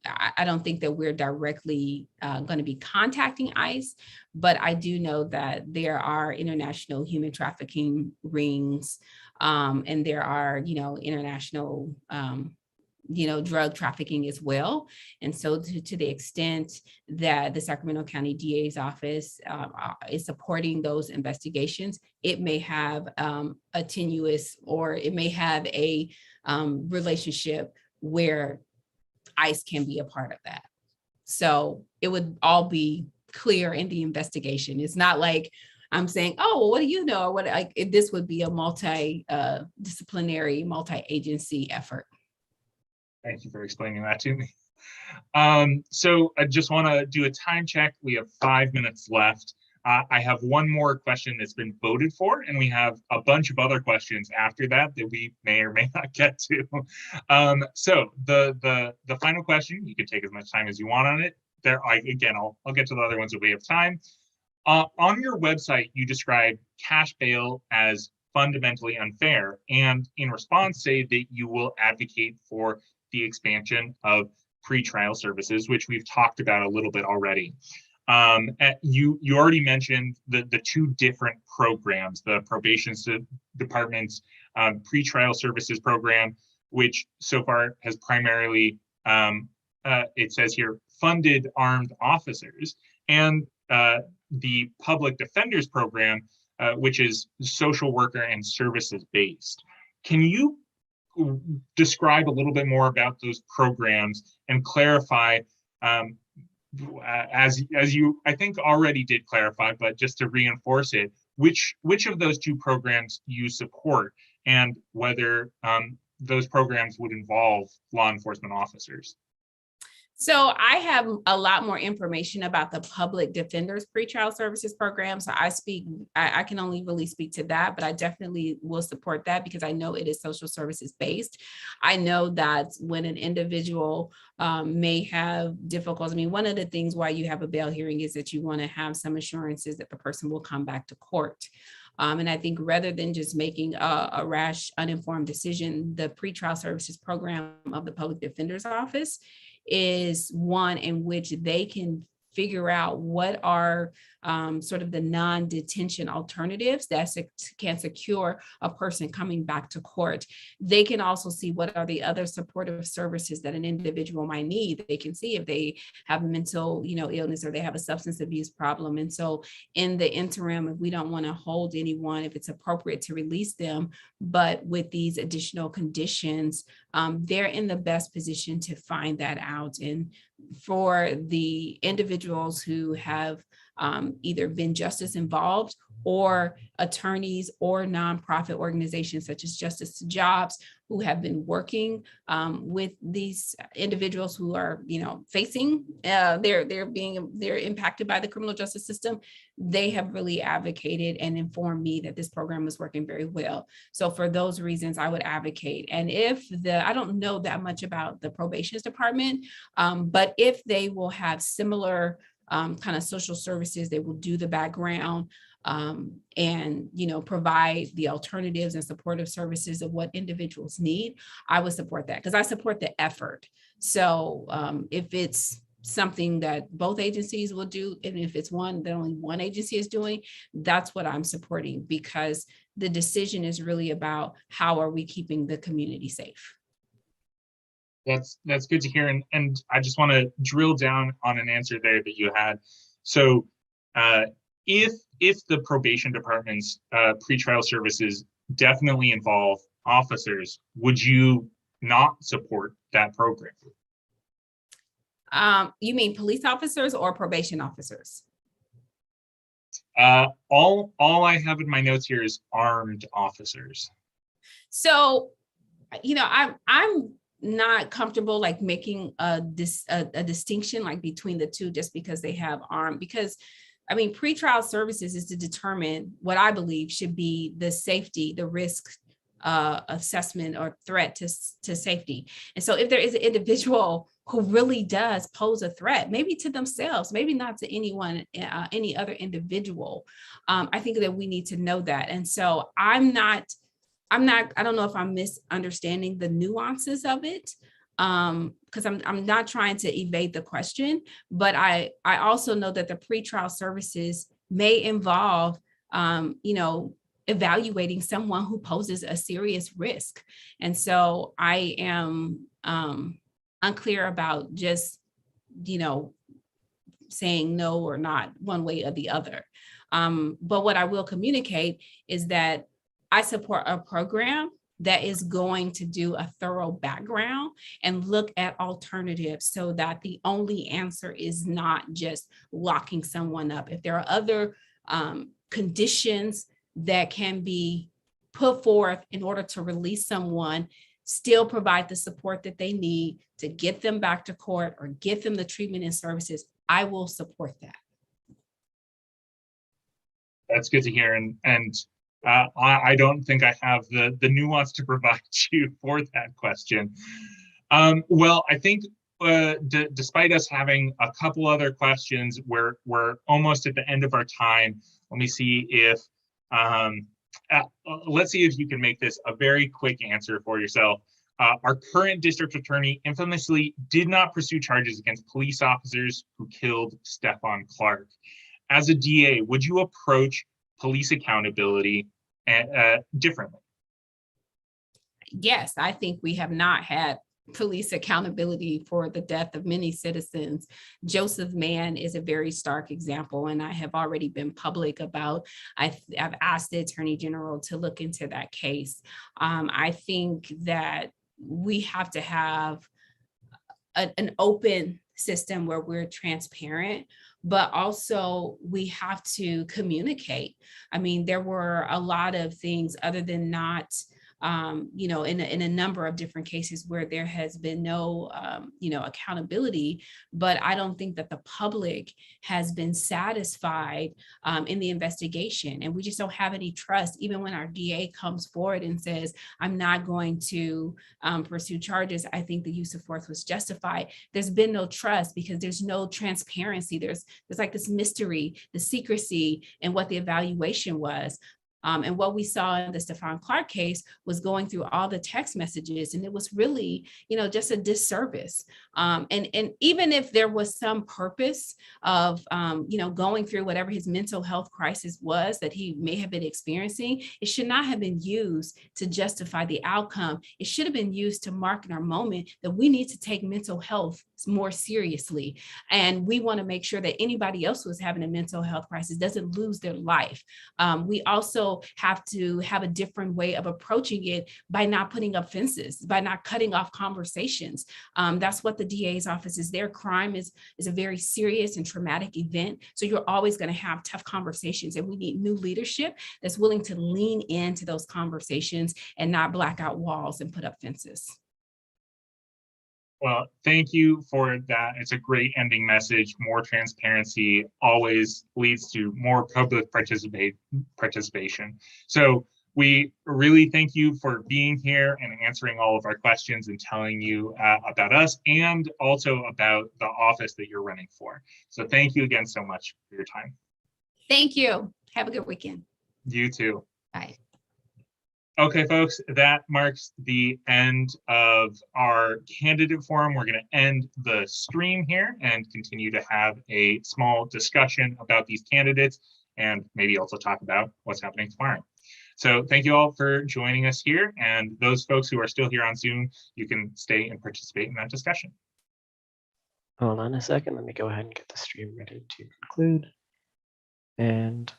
I don't think that we're directly going to be contacting ICE, but I do know that there are international human trafficking rings, and there are, international, drug trafficking as well. And so to the extent that the Sacramento County DA's office is supporting those investigations, it may have a tenuous, or it may have a relationship where ICE can be a part of that. So it would all be clear in the investigation. It's not like I'm saying, oh, well, what do you know? Or what, this would be a multi-disciplinary, multi-agency effort. Thank you for explaining that to me. So I just want to do a time check. We have 5 minutes left. I have one more question that's been voted for, and we have a bunch of other questions after that that we may or may not get to. So the final question, you can take as much time as you want on it. Again, I'll get to the other ones if we have time. On your website, you describe cash bail as fundamentally unfair, and in response say that you will advocate for the expansion of pretrial services, which we've talked about a little bit already. You already mentioned the two different programs, the probation department's pretrial services program, which so far has primarily, it says here, funded armed officers, and the public defenders program, which is social worker and services based. Can you describe a little bit more about those programs and clarify, as you I think already did clarify, but just to reinforce it, which of those two programs you support, and whether those programs would involve law enforcement officers? So I have a lot more information about the public defenders pretrial services program. So I can only really speak to that, but I definitely will support that because I know it is social services based. I know that when an individual may have difficulties, I mean, one of the things why you have a bail hearing is that you want to have some assurances that the person will come back to court. And I think rather than just making a rash, uninformed decision, the pretrial services program of the public defender's office is one in which they can figure out what are sort of the non-detention alternatives that can secure a person coming back to court. They can also see what are the other supportive services that an individual might need. They can see if they have mental, illness, or they have a substance abuse problem. And so in the interim, if we don't want to hold anyone, if it's appropriate to release them, but with these additional conditions, they're in the best position to find that out. And for the individuals who have either been justice involved, or attorneys or nonprofit organizations such as Justice to Jobs who have been working with these individuals who are, facing they're impacted by the criminal justice system. They have really advocated and informed me that this program is working very well. So for those reasons, I would advocate. And I don't know that much about the probation department, but if they will have similar kind of social services, they will do the background and provide the alternatives and supportive services of what individuals need, I would support that because I support the effort. So if it's something that both agencies will do, and if it's one that only one agency is doing, that's what I'm supporting, because the decision is really about how are we keeping the community safe. That's good to hear. And I just want to drill down on an answer there that you had. So if the probation department's pretrial services definitely involve officers, would you not support that program? You mean police officers or probation officers? All I have in my notes here is armed officers. So, I'm not comfortable like making a distinction like between the two just because they have armed, because pretrial services is to determine what I believe should be the safety, the risk assessment or threat to safety. And so if there is an individual who really does pose a threat, maybe to themselves, maybe not to anyone, any other individual, I think that we need to know that. And so I don't know if I'm misunderstanding the nuances of it, because I'm not trying to evade the question, but I also know that the pretrial services may involve, evaluating someone who poses a serious risk. And so I am unclear about just, saying no or not one way or the other. But what I will communicate is that I support a program that is going to do a thorough background and look at alternatives so that the only answer is not just locking someone up. If there are other conditions that can be put forth in order to release someone, still provide the support that they need to get them back to court or get them the treatment and services, I will support that. That's good to hear. And I don't think I have the nuance to provide you for that question. Well, I think despite us having a couple other questions, we're almost at the end of our time. Let me see if, let's see if you can make this a very quick answer for yourself. Our current district attorney infamously did not pursue charges against police officers who killed Stephon Clark. As a DA, would you approach police accountability differently? Yes, I think we have not had police accountability for the death of many citizens. Joseph Mann is a very stark example, and I have already been public about, I've asked the Attorney General to look into that case. I think that we have to have an open system where we're transparent, but also we have to communicate. I mean, there were a lot of things other than not, in a number of different cases where there has been no, accountability, but I don't think that the public has been satisfied in the investigation. And we just don't have any trust, even when our DA comes forward and says, I'm not going to pursue charges. I think the use of force was justified. There's been no trust because there's no transparency. There's like this mystery, the secrecy, and what the evaluation was. And what we saw in the Stephon Clark case was going through all the text messages, and it was really, just a disservice. And even if there was some purpose of, going through whatever his mental health crisis was that he may have been experiencing, it should not have been used to justify the outcome. It should have been used to mark in our moment that we need to take mental health more seriously. And we want to make sure that anybody else who is having a mental health crisis doesn't lose their life. We also have to have a different way of approaching it by not putting up fences, by not cutting off conversations. That's what the DA's office is there. Crime is a very serious and traumatic event. So you're always going to have tough conversations, and we need new leadership that's willing to lean into those conversations and not black out walls and put up fences. Well, thank you for that. It's a great ending message. More transparency always leads to more public participation. So we really thank you for being here and answering all of our questions and telling you about us and also about the office that you're running for. So thank you again so much for your time. Thank you. Have a good weekend. You too. Bye. Okay, folks, that marks the end of our candidate forum. We're going to end the stream here and continue to have a small discussion about these candidates and maybe also talk about what's happening tomorrow. So thank you all for joining us here. And those folks who are still here on Zoom, you can stay and participate in that discussion. Hold on a second. Let me go ahead and get the stream ready to conclude. And